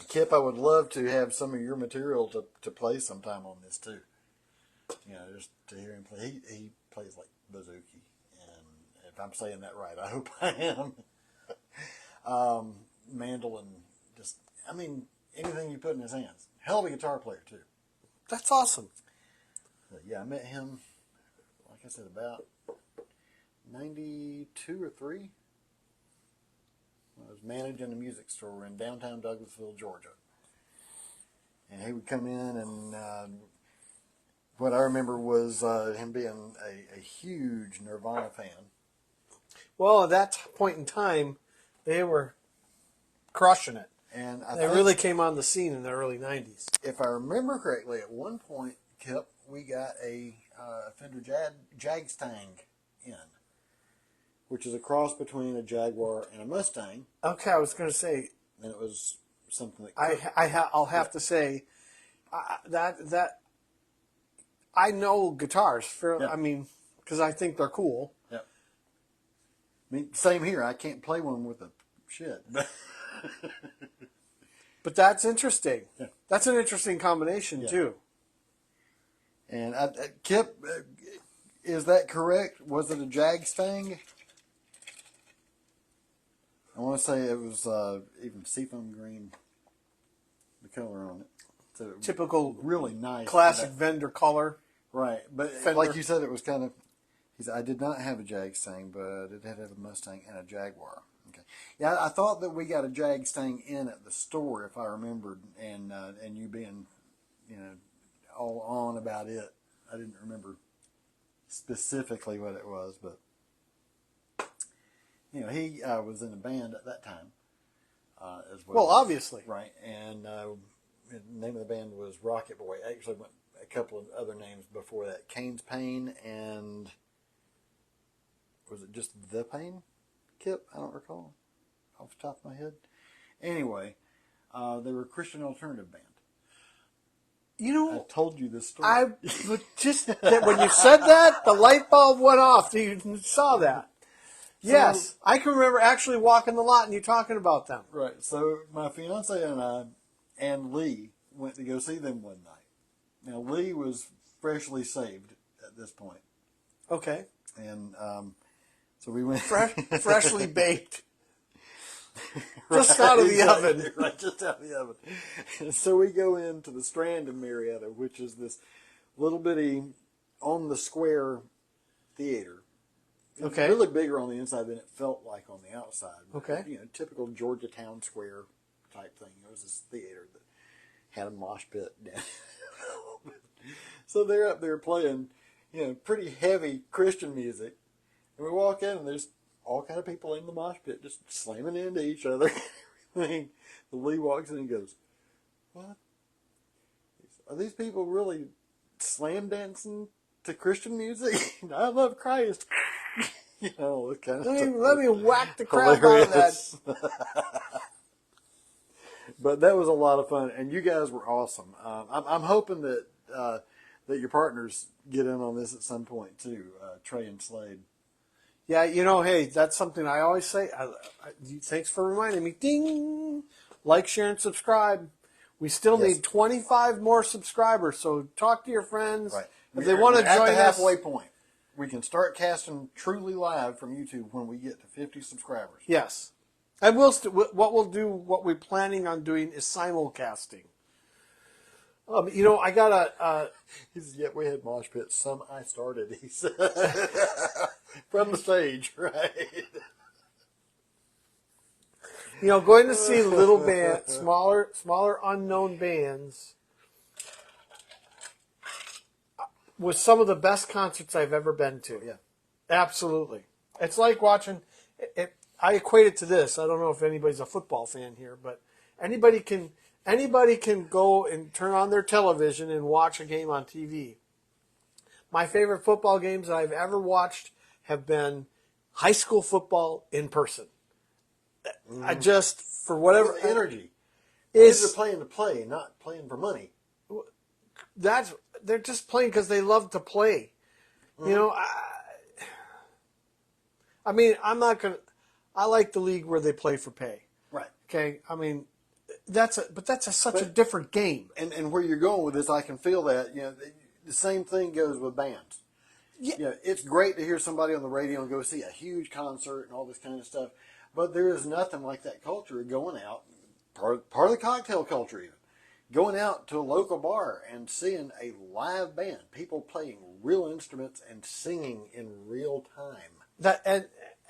Kip, I would love to have some of your material to play sometime on this, too. You know, just to hear him play. He plays like bouzouki. And if I'm saying that right, I hope I am. Mandolin, just, I mean, anything you put in his hands. Hell of a guitar player, too. That's awesome. But yeah, I met him, like I said, about 92 or 3. I was managing a music store in downtown Douglasville, Georgia. And he would come in, and what I remember was him being a huge Nirvana fan. Well, at that point in time, they were crushing it. And they really came on the scene in the early 90s. If I remember correctly, at one point, Kip, we got a Fender Jag-Stang in, which is a cross between a Jaguar and a Mustang. Okay, I was going to say... And it was something that... I'll have to say that I know guitars. I mean, because I think they're cool. Yeah. I mean, same here. I can't play one with a shit. But that's interesting. Yeah. That's an interesting combination, too. And Kip, is that correct? Was it a Jag-Stang? I want to say it was even seafoam green, the color on it. So typical, really nice. Classic vendor color. Right. But Fender. Like you said, it was kind of, he said, I did not have a Jag-Stang, but it did have a Mustang and a Jaguar. Okay. Yeah, I thought that we got a Jag-Stang in at the store, if I remembered, and you being, all on about it. I didn't remember specifically what it was, but he was in a band at that time as well. Well, obviously, right. And the name of the band was Rocket Boy. Actually, went a couple of other names before that: Cain's Pain, and was it just The Pain? Kip, I don't recall off the top of my head. Anyway, they were a Christian alternative band. I told you this story. When you said that, the light bulb went off. You saw that. Yes, I can remember actually walking the lot and you talking about them. Right. So my fiance and I and Lee went to go see them one night. Now Lee was freshly saved at this point. Okay. And so we went freshly baked. Just out of the oven. Right, just out of the oven. And so we go into the Strand in Marietta, which is this little bitty on the square theater. Okay. It's really bigger on the inside than it felt like on the outside. Okay. Typical Georgia town square type thing. It was this theater that had a mosh pit down. So they're up there playing, pretty heavy Christian music. And we walk in and there's all kind of people in the mosh pit just slamming into each other. Everything. The Lee walks in and goes, "What? Are these people really slam dancing to Christian music? I love Christ." You know, kind of let me whack the crap out of that. But that was a lot of fun, and you guys were awesome. I'm hoping that that your partners get in on this at some point too, Trey and Slade. Yeah, hey, that's something I always say. Thanks for reminding me. Ding! Like, share, and subscribe. We still need 25 more subscribers, so talk to your friends. Right. If they want to join at the us. halfway point. We can start casting truly live from YouTube when we get to 50 subscribers. Yes. And what we're planning on doing is simulcasting. I got He says, yeah, we had mosh pits. Some I started, he said. From the stage, right? Going to see little bands, smaller unknown bands was some of the best concerts I've ever been to. Yeah. Absolutely. It's like watching it. I equate it to this. I don't know if anybody's a football fan here, but anybody can go and turn on their television and watch a game on TV. My favorite football games that I've ever watched have been high school football in person. I just, for whatever energy. Is they're playing to play, not playing for money. They're just playing because they love to play. Mm-hmm. I mean, I like the league where they play for pay. Right. Okay. I mean, that's such a different game. And where you're going with this, I can feel that. The same thing goes with bands. Yeah. It's great to hear somebody on the radio and go see a huge concert and all this kind of stuff. But there is nothing like that culture of going out, part of the cocktail culture even, going out to a local bar and seeing a live band, people playing real instruments and singing in real time.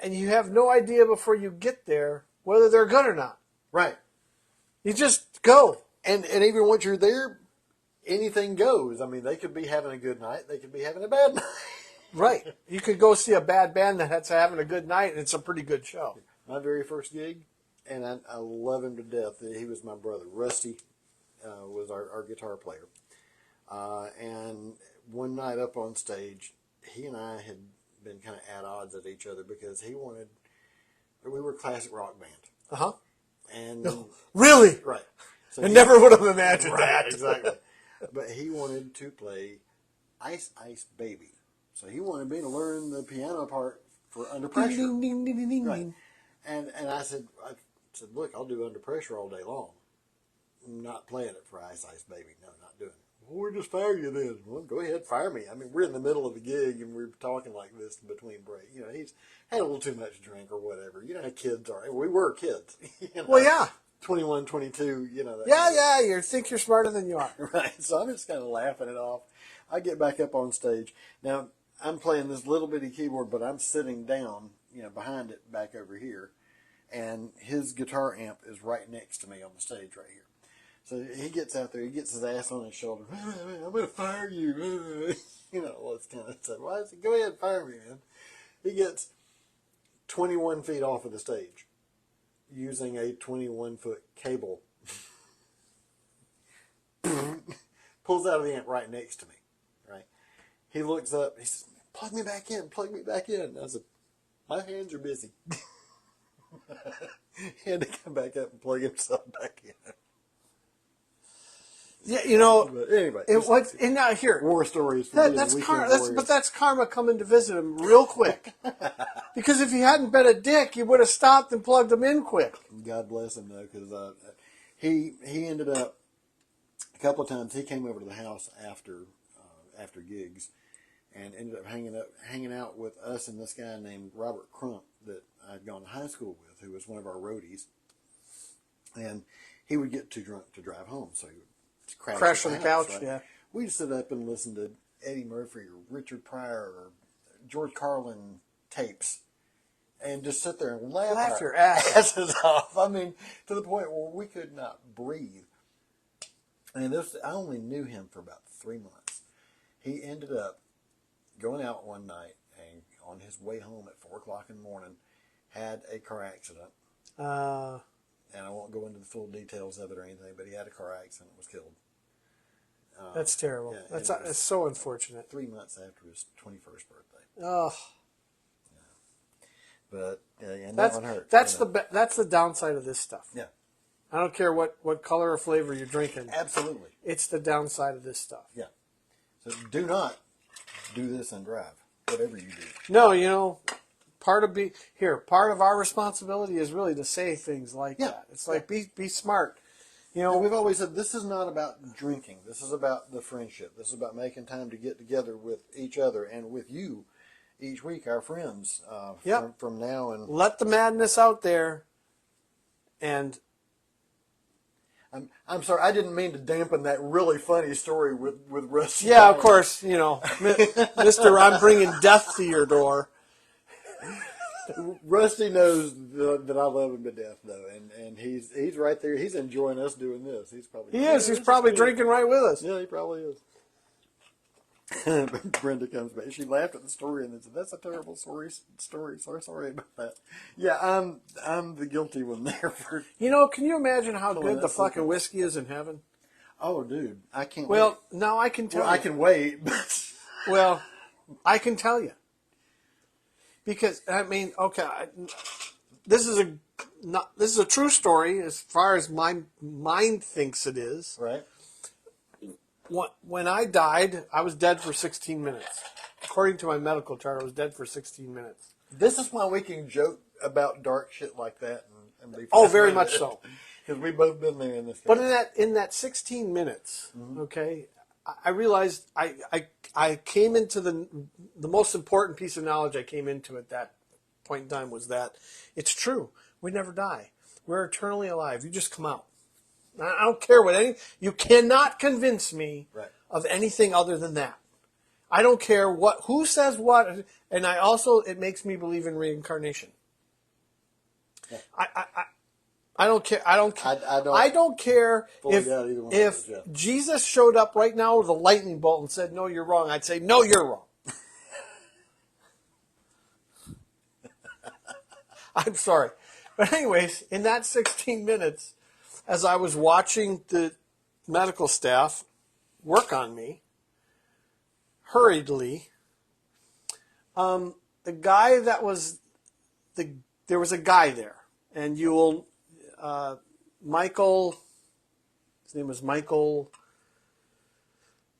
And you have no idea before you get there whether they're good or not. Right. You just go. And even once you're there, anything goes. I mean, they could be having a good night. They could be having a bad night. Right. You could go see a bad band that's having a good night, and it's a pretty good show. My very first gig, and I love him to death. He was my brother. Rusty was our guitar player. And one night up on stage, he and I had been kind of at odds at each other because we were a classic rock band. Uh-huh. And really? Right. So I never would have imagined that. Exactly. But he wanted to play Ice Ice Baby. So he wanted me to learn the piano part for Under Pressure. Ding, ding, ding, ding, ding, right. ding. And I said, look, I'll do Under Pressure all day long. I'm not playing it for Ice Ice Baby. No, not doing it. Well, we'll just fire you then. Well, go ahead, fire me. I mean, we're in the middle of a gig and we're talking like this between break. He's had a little too much drink or whatever. You know how kids are. We were kids. Well, yeah. 21, 22, Yeah, you think you're smarter than you are. Right. So I'm just kind of laughing it off. I get back up on stage. Now, I'm playing this little bitty keyboard, but I'm sitting down, behind it back over here. And his guitar amp is right next to me on the stage right here. So he gets out there, he gets his ass on his shoulder. I'm going to fire you. All this kind of stuff. Well, I said, go ahead, fire me, man. He gets 21 feet off of the stage using a 21-foot cable. Pulls out of the amp right next to me. Right. He looks up, he says, plug me back in. And I said, my hands are busy. He had to come back up and plug himself back in. Yeah, But anyway, here war stories. That's karma. But that's karma coming to visit him real quick. Because if he hadn't been a dick, he would have stopped and plugged him in quick. God bless him though, because he ended up a couple of times. He came over to the house after gigs, and ended up hanging out with us and this guy named Robert Crump that I'd gone to high school with, who was one of our roadies. And he would get too drunk to drive home, so he would crash on the house, couch. right? Yeah, we'd sit up and listen to Eddie Murphy or Richard Pryor or George Carlin tapes, and just sit there and laugh your asses off. I mean, to the point where we could not breathe. And I only knew him for about 3 months. He ended up going out one night and on his way home at 4 o'clock in the morning had a car accident. And I won't go into the full details of it or anything, but he had a car accident and was killed. That's terrible. Yeah, it's so unfortunate. 3 months after his 21st birthday. Oh. But and that one hurts. That's the downside of this stuff. Yeah. I don't care what color or flavor you're drinking. Absolutely. It's the downside of this stuff. Yeah. So do not do this and drive, whatever you do. No, part of our responsibility is really to say things like that. It's like be smart. And we've always said this is not about drinking. This is about the friendship. This is about making time to get together with each other and with you each week, our friends. From now and let the madness out there. And I'm sorry, I didn't mean to dampen that really funny story with Rusty. Yeah, of course, Mister, I'm bringing death to your door. Rusty knows that I love him to death, though, and he's right there. He's enjoying us doing this. He's probably drinking right with us. Yeah, he probably is. Brenda comes back. She laughed at the story and then said, "That's a terrible story. So sorry about that." Yeah, I'm the guilty one there. Can you imagine how good the fucking whiskey is in heaven? Oh, dude, I can't. Well, now I can tell. Well, you. I can wait. Well, I can tell you because this is a true story as far as my mind thinks it is. Right. When I died, I was dead for 16 minutes. According to my medical chart, I was dead for 16 minutes. This is why we can joke about dark shit like that and be very much so. Because we've both been there in this case. But in that 16 minutes, okay, I realized I came into the most important piece of knowledge I came into at that point in time was that it's true. We never die. We're eternally alive. You just come out. I don't care you cannot convince me of anything other than that. I don't care who says what, and it makes me believe in reincarnation. Yeah. I don't care. I don't care if Jesus showed up right now with a lightning bolt and said, "No, you're wrong." I'd say, "No, you're wrong." I'm sorry, but anyways, in that 16 minutes. As I was watching the medical staff work on me, hurriedly, the guy there was a guy there, and Michael, his name was Michael,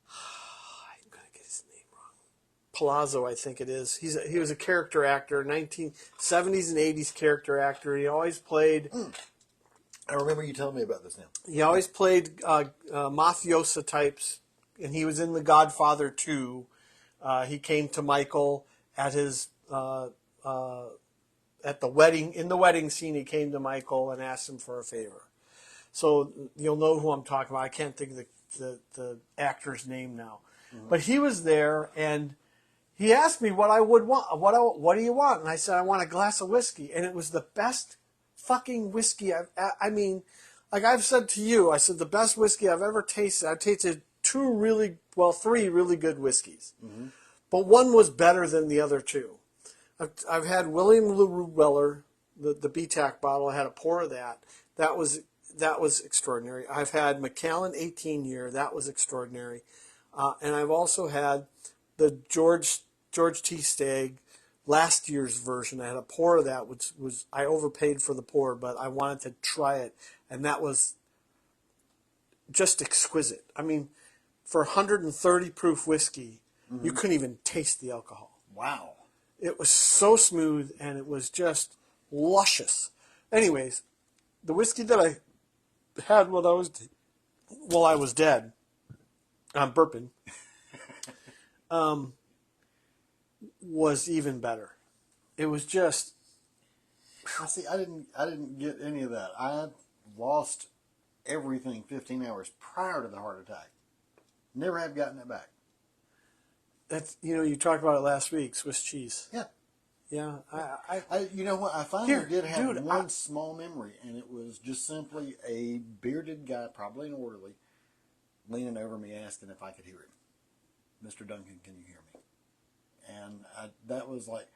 I'm going to get his name wrong, Palazzo, I think it is. He was a character actor, 1970s and 80s character actor. He always played... I remember you telling me about this now. He always played mafiosa types, and he was in The Godfather 2. He came to Michael at his at the wedding. In the wedding scene, he came to Michael and asked him for a favor. So you'll know who I'm talking about. I can't think of the actor's name now, but he was there, and he asked me what I would want. What do you want? And I said I want a glass of whiskey, and it was the best fucking whiskey like I've said to you, I said the best whiskey I've ever tasted. I've tasted three really good whiskeys, but one was better than the other two. I've had William LaRue Weller, the BTAC bottle. I had a pour of that. That was extraordinary. I've had Macallan 18 year. That was extraordinary, and I've also had the George T. Stagg. Last year's version, I had a pour of that, which was I overpaid for the pour, but I wanted to try it, and that was just exquisite. I mean, for 130 proof whiskey, you couldn't even taste the alcohol. Wow! It was so smooth, and it was just luscious. Anyways, the whiskey that I had while I was dead, I'm burping. Was even better. It was just. See, I didn't get any of that. I lost everything 15 hours prior to the heart attack. Never have gotten it back. That's you talked about it last week. Swiss cheese. Yeah. Yeah. You know what? I finally did have one small memory, and it was just simply a bearded guy, probably an orderly, leaning over me asking if I could hear him. "Mr. Duncan, can you hear me?" And that was like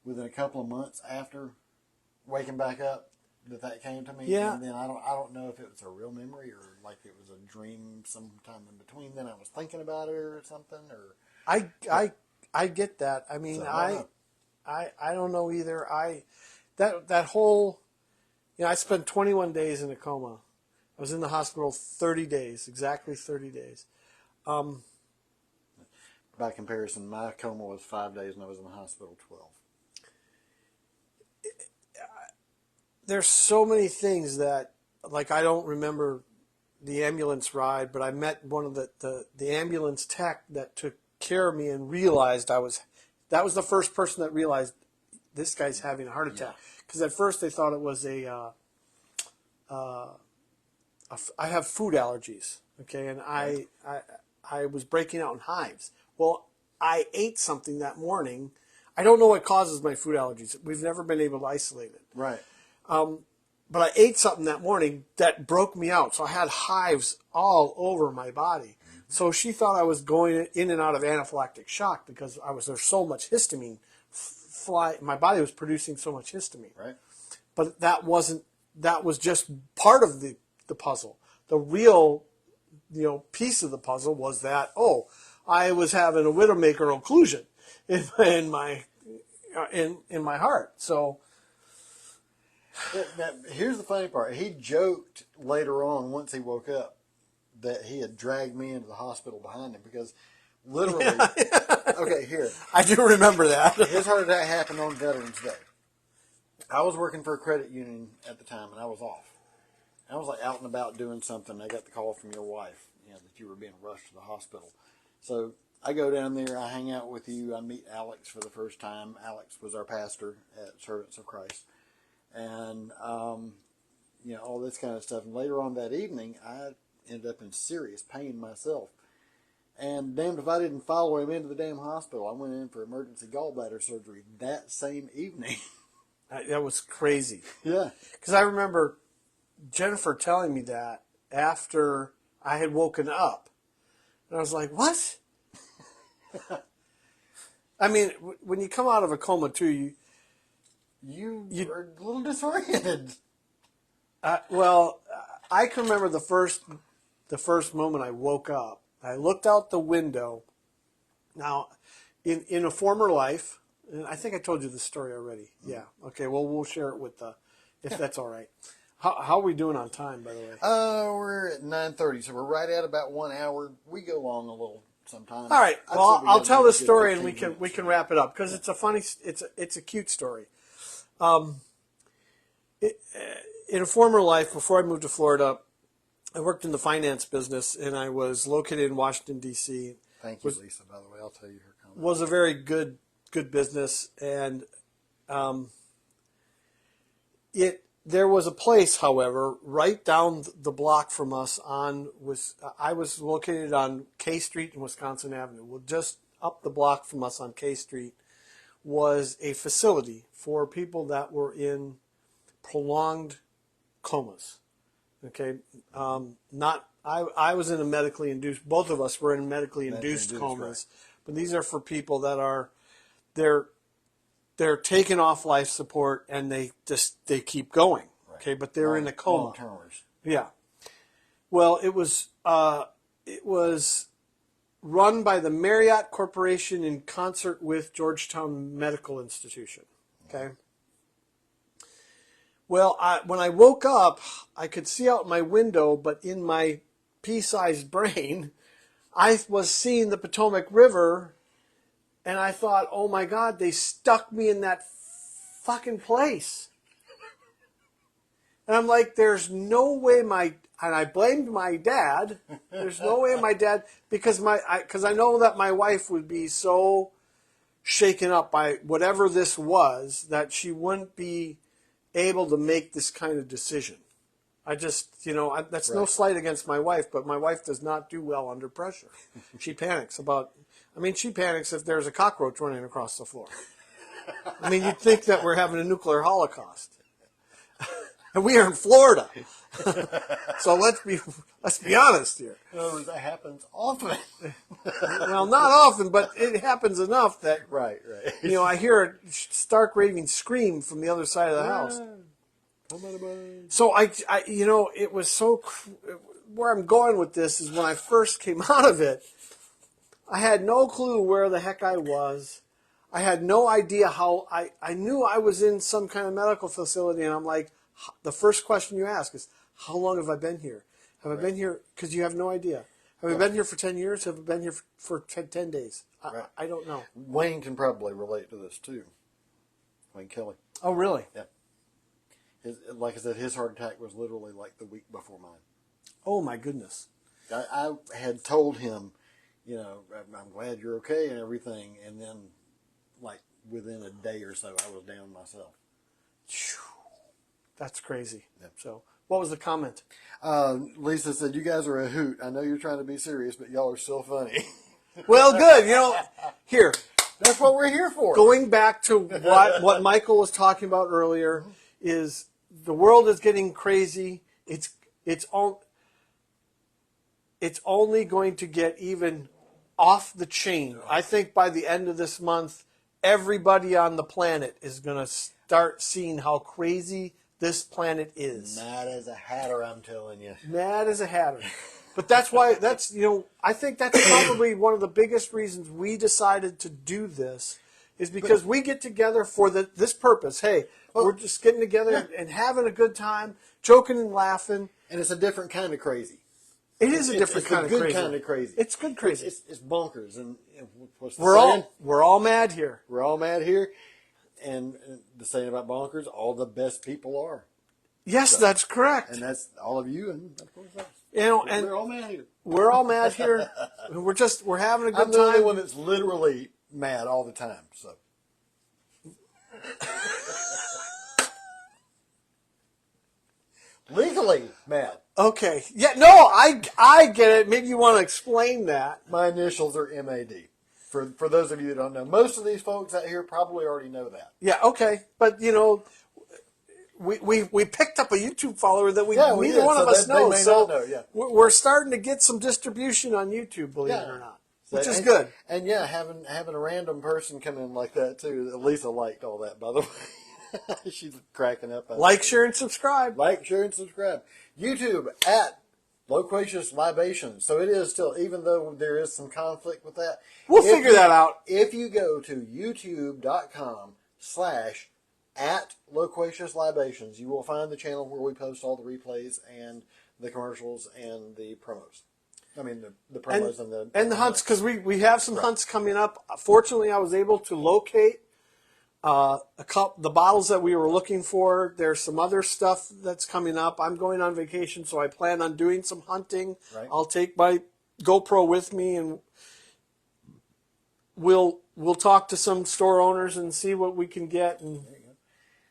within a couple of months after waking back up that came to me. Yeah. And then I don't know if it was a real memory or like it was a dream sometime in between. Then I was thinking about it or something. Or I get that. I mean, I don't know either. That whole, I spent 21 days in a coma. I was in the hospital 30 days, exactly 30 days. By comparison, my coma was 5 days and I was in the hospital 12. There's so many things that, like, I don't remember the ambulance ride, but I met one of the ambulance tech that took care of me and realized that was the first person that realized this guy's having a heart attack. Because at first they thought it was I have food allergies, okay, and I was breaking out in hives. Well, I ate something that morning. I don't know what causes my food allergies. We've never been able to isolate it. Right. But I ate something that morning that broke me out. So I had hives all over my body. Mm-hmm. So she thought I was going in and out of anaphylactic shock because there's so much histamine. My body was producing so much histamine. Right. But that was just part of the puzzle. The real, piece of the puzzle was that, I was having a widowmaker occlusion in my heart. So now, here's the funny part. He joked later on, once he woke up, that he had dragged me into the hospital behind him because literally, okay, here. I do remember that. His heart attack happened on Veterans Day. I was working for a credit union at the time, and I was off. I was like out and about doing something. I got the call from your wife, that you were being rushed to the hospital. So I go down there. I hang out with you. I meet Alex for the first time. Alex was our pastor at Servants of Christ. And, all this kind of stuff. And later on that evening, I ended up in serious pain myself. And damned if I didn't follow him into the damn hospital. I went in for emergency gallbladder surgery that same evening. That was crazy. Yeah. Because I remember Jennifer telling me that after I had woken up. And I was like, what? I mean, when you come out of a coma, too, you were a little disoriented. Well, I can remember the first moment I woke up. I looked out the window. Now, in a former life, and I think I told you this story already. Yeah. Okay. Well, we'll share it if that's all right. How are we doing on time, by the way? We're at 9:30, so we're right at about 1 hour. We go long a little sometimes. All right. Well, I'll tell the story and we can wrap it up because it's a funny, it's a cute story. In a former life, before I moved to Florida, I worked in the finance business, and I was located in Washington, D.C. Thank you, Lisa, by the way. I'll tell you her comment. Was a very good business, and there was a place, however, right down the block from us I was located on K Street and Wisconsin Avenue. Well, just up the block from us on K Street was a facility for people that were in prolonged comas. Okay, I was in a medically induced. Both of us were in medically induced comas, right. But these are for people that they're taking off life support and they keep going. Right. Okay, but they're in a coma. Long-termers. Yeah. Well, it was run by the Marriott Corporation in concert with Georgetown Medical Institution. Okay. Well, when I woke up, I could see out my window, but in my pea-sized brain, I was seeing the Potomac River, and I thought, oh my God, they stuck me in that fucking place. And I'm like, there's no way and I blamed my dad. There's no way my dad, because I know that my wife would be so shaken up by whatever this was that she wouldn't be able to make this kind of decision. I just, that's right. No slight against my wife, but my wife does not do well under pressure. She panics she panics if there's a cockroach running across the floor. I mean, you'd think that we're having a nuclear holocaust. And we are in Florida. So let's be honest here. Oh, that happens often. Well, not often, but it happens enough that right. I hear a stark raving scream from the other side of the house. So it was so. Where I'm going with this is when I first came out of it, I had no clue where the heck I was. I had no idea how, I knew I was in some kind of medical facility, and I'm like, the first question you ask is, how long have I been here? Have I been here? Because you have no idea. Have I been here for 10 years? Have I been here for 10 days? I don't know. Wayne can probably relate to this too. Wayne Kelly. Oh, really? Yeah. Like I said, his heart attack was literally like the week before mine. Oh, my goodness. I had told him, you know, I'm glad you're okay and everything. And then, like, within a day or so, I was down myself. That's crazy. Yep. So, what was the comment? Lisa said, "You guys are a hoot. I know you're trying to be serious, but y'all are still funny." Well, good. You know, here. That's what we're here for. Going back to what Michael was talking about earlier is the world is getting crazy. It's only going to get even off the chain. I think by the end of this month, everybody on the planet is going to start seeing how crazy this planet is. Mad as a hatter, I'm telling you. Mad as a hatter. But that's why, I think that's probably one of the biggest reasons we decided to do this is because we get together for this purpose. Hey, we're just getting together and having a good time, joking and laughing. And it's a different kind of crazy. It is a different kind of crazy. It's a good kind of crazy. It's good crazy. It's bonkers. And what's the saying? saying? We're all mad here. We're all mad here. And the saying about bonkers, all the best people are. Yes, that's correct. And that's all of you, and of course us. And we're all mad here. We're all mad here. We're having a good time. I'm the only one that's literally mad all the time. So. Legally mad. Okay. Yeah. No, I get it. Maybe you want to explain that. My initials are MAD. For those of you that don't know, most of these folks out here probably already know that. Yeah. Okay. But we picked up a YouTube follower that neither one of us knows. So we're starting to get some distribution on YouTube, believe it or not, which is good. And having a random person come in like that too. Lisa liked all that, by the way. She's cracking up. Like, share, and subscribe. Like, share, and subscribe. YouTube at Loquacious Libations. So it is still, even though there is some conflict with that. We'll figure that out. If you go to youtube.com/@Loquacious Libations, you will find the channel where we post all the replays and the commercials and the promos. I mean, the promos and the hunts, because we have some hunts coming up. Fortunately, I was able to locate the bottles that we were looking for. There's some other stuff that's coming up. I'm going on vacation, so I plan on doing some hunting. Right. I'll take my GoPro with me, and we'll talk to some store owners and see what we can get. And there you go.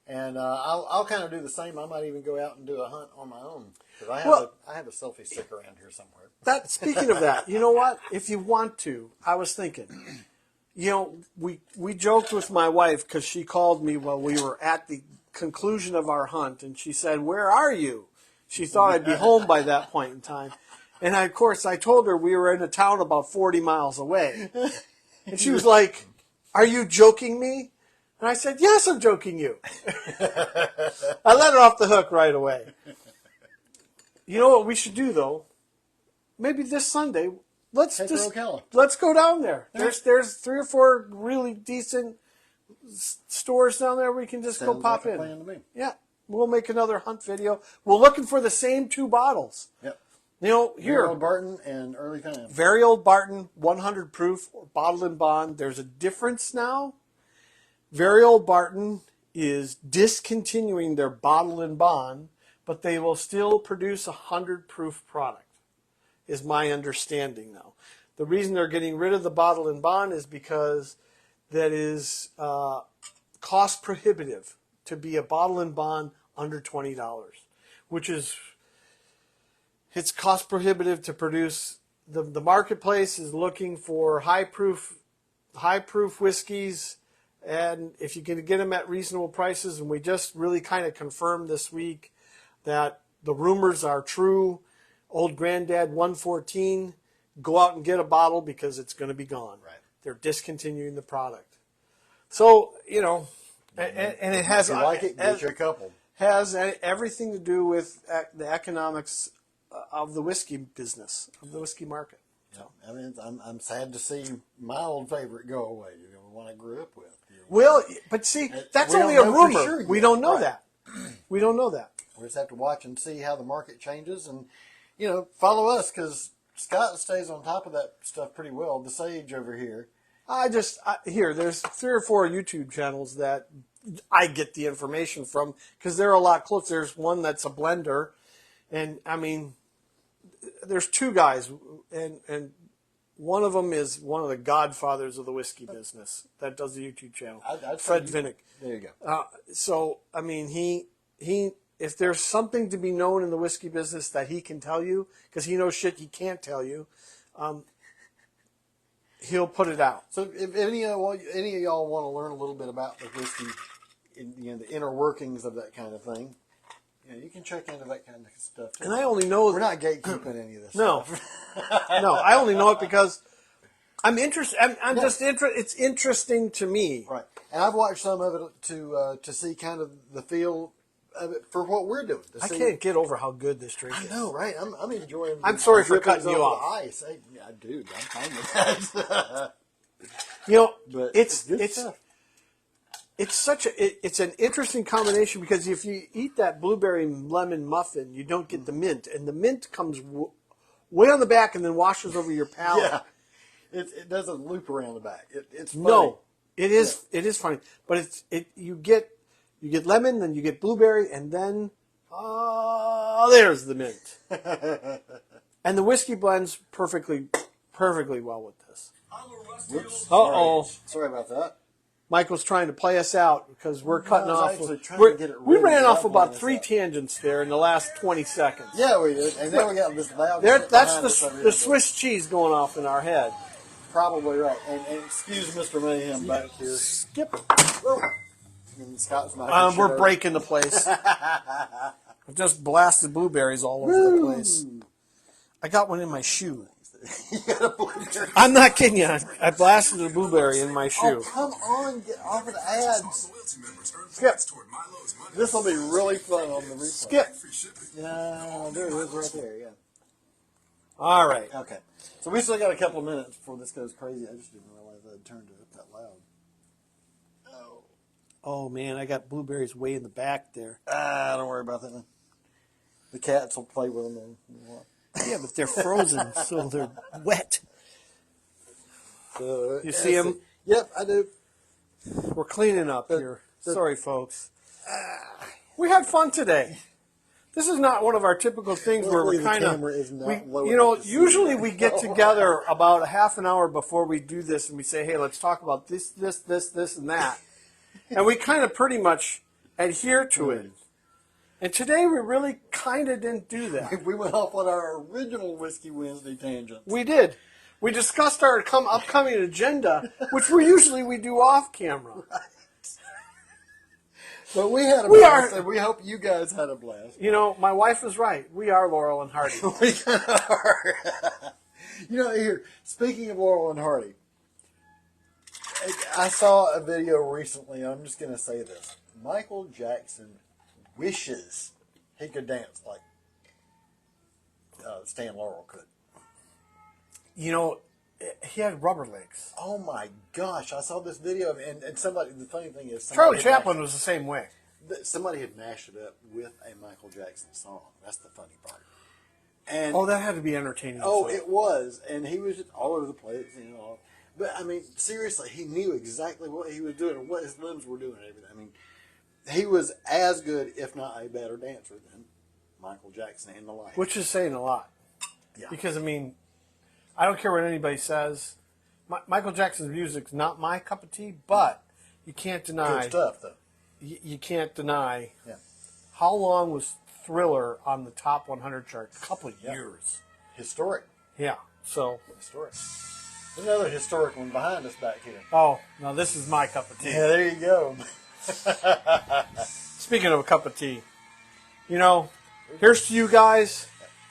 And I'll kind of do the same. I might even go out and do a hunt on my own, because I have a selfie stick around here somewhere. Speaking of that, you know what? If you want to, I was thinking. We joked with my wife because she called me while we were at the conclusion of our hunt, and she said, "Where are you?" She thought I'd be home by that point in time. And of course, I told her we were in a town about 40 miles away. And she was like, "Are you joking me?" And I said, "Yes, I'm joking you." I let her off the hook right away. You know what we should do, though? Maybe this Sunday... Let's go down there. Yeah. There's 3 or 4 really decent stores down there we can just go pop in. Plan to me. Yeah, we'll make another hunt video. We're looking for the same 2 bottles. Yep. Here, Very Old Barton and Early Time. Very Old Barton, 100 proof, bottle and bond. There's a difference now. Very Old Barton is discontinuing their bottle and bond, but they will still produce a 100 proof product. Is my understanding now. The reason they're getting rid of the bottle and bond is because that is cost prohibitive to be a bottle and bond under $20, which is, it's cost prohibitive to produce. The marketplace is looking for high proof whiskeys, and if you can get them at reasonable prices, and we just really kind of confirmed this week that the rumors are true. Old Granddad 114, go out and get a bottle because it's going to be gone. Right. They're discontinuing the product. So, and it has... If you like it, get you a couple. Has everything to do with the economics of the whiskey business, of the whiskey market. I mean, I'm sad to see my old favorite go away. The one I grew up with. Well, but see, that's only a rumor. Sure we don't know that. We don't know that. We just have to watch and see how the market changes, and follow us because Scott stays on top of that stuff pretty well. The Sage over here. There's 3 or 4 YouTube channels that I get the information from because they're a lot closer. There's one that's a blender, and I mean, there's 2 guys, and one of them is one of the godfathers of the whiskey business that does the YouTube channel, Fred Vinnick. There you go. So I mean, he if there's something to be known in the whiskey business that he can tell you because he knows shit he can't tell you. He'll put it out. So if any of y'all want to learn a little bit about the whiskey, the inner workings of that kind of thing, you can check into that kind of stuff too. And I only know we're not gatekeeping any of this. No, stuff. No, I only know it because I'm interested. I'm just interested. It's interesting to me, right? And I've watched some of it to see kind of the feel of it for what we're doing. I can't get over how good this drink is. I know, right? I'm enjoying. I'm sorry for cutting you off. The ice. Dude, I'm fine with that. But it's an interesting combination because if you eat that blueberry lemon muffin, you don't get the mint, and the mint comes way on the back and then washes over your palate. Yeah, it doesn't loop around the back. It's funny. No, it is. Yeah. It is funny, but you get lemon, then you get blueberry, and then there's the mint. And the whiskey blends perfectly well with this. Whoops. Uh-oh. Sorry about that. Michael's trying to play us out because we're cutting off. We ran off about 3 tangents there in the last 20 seconds. Yeah, we did. And then we got this loud. That's the Swiss cheese going off in our head. Probably right. And excuse Mr. Mayhem back here. Skip. And Scott's not we're breaking the place. I've just blasted blueberries all over the place. I got one in my shoe. You got a blueberry. I'm not kidding you. I blasted a blueberry in my shoe. Oh, come on. Get off of the ads. Skip. This will be really fun on the replay. Skip. Yeah, there it is right there, yeah. All right. Okay. So we still got a couple of minutes before this goes crazy. I just didn't realize I had turned it up that loud. Oh, man, I got blueberries way in the back there. Don't worry about that, man. The cats will play with them. Yeah, but they're frozen, so they're wet. You see them? Yep, I do. We're cleaning up here. Sorry, folks. We had fun today. This is not one of our typical things where we're kind of, usually we get together about a half an hour before we do this and we say, hey, let's talk about this, and that. And we kind of pretty much adhere to it. And today we really kind of didn't do that. We went off on our original Whiskey Wednesday tangent. We did. We discussed our upcoming agenda, which we do off camera. Right. But we had a blast, and we hope you guys had a blast. My wife is right. We are Laurel and Hardy. We kind of are. Here, speaking of Laurel and Hardy, I saw a video recently, and I'm just going to say this. Michael Jackson wishes he could dance like Stan Laurel could. He had rubber legs. Oh my gosh! I saw this video, and somebody. The funny thing is, Charlie Chaplin was the same way. Somebody had mashed it up with a Michael Jackson song. That's the funny part. And that had to be entertaining. Oh, it was, and he was just all over the place, But I mean, seriously, he knew exactly what he was doing and what his limbs were doing and everything. I mean, he was as good, if not a better dancer than Michael Jackson in the life. Which is saying a lot. Yeah. Because, I don't care what anybody says. Michael Jackson's music's not my cup of tea, but you can't deny. Good stuff, though. You can't deny. Yeah. How long was Thriller on the top 100 chart? A couple of years. Historic. Yeah. So. Historic. There's another historic one behind us back here. Oh, no, this is my cup of tea. Yeah, there you go. Speaking of a cup of tea, here's to you guys,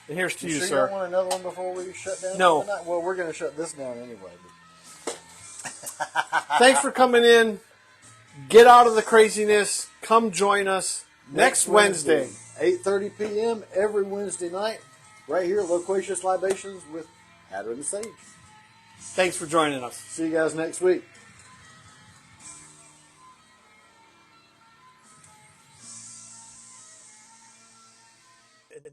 and here's to you, sure sir. You don't want another one before we shut down? No. Well, we're going to shut this down anyway. Thanks for coming in. Get out of the craziness. Come join us next Wednesday. 8:30 p.m. every Wednesday night, right here at Loquacious Libations with Hatter in the Sea. Thanks for joining us. See you guys next week.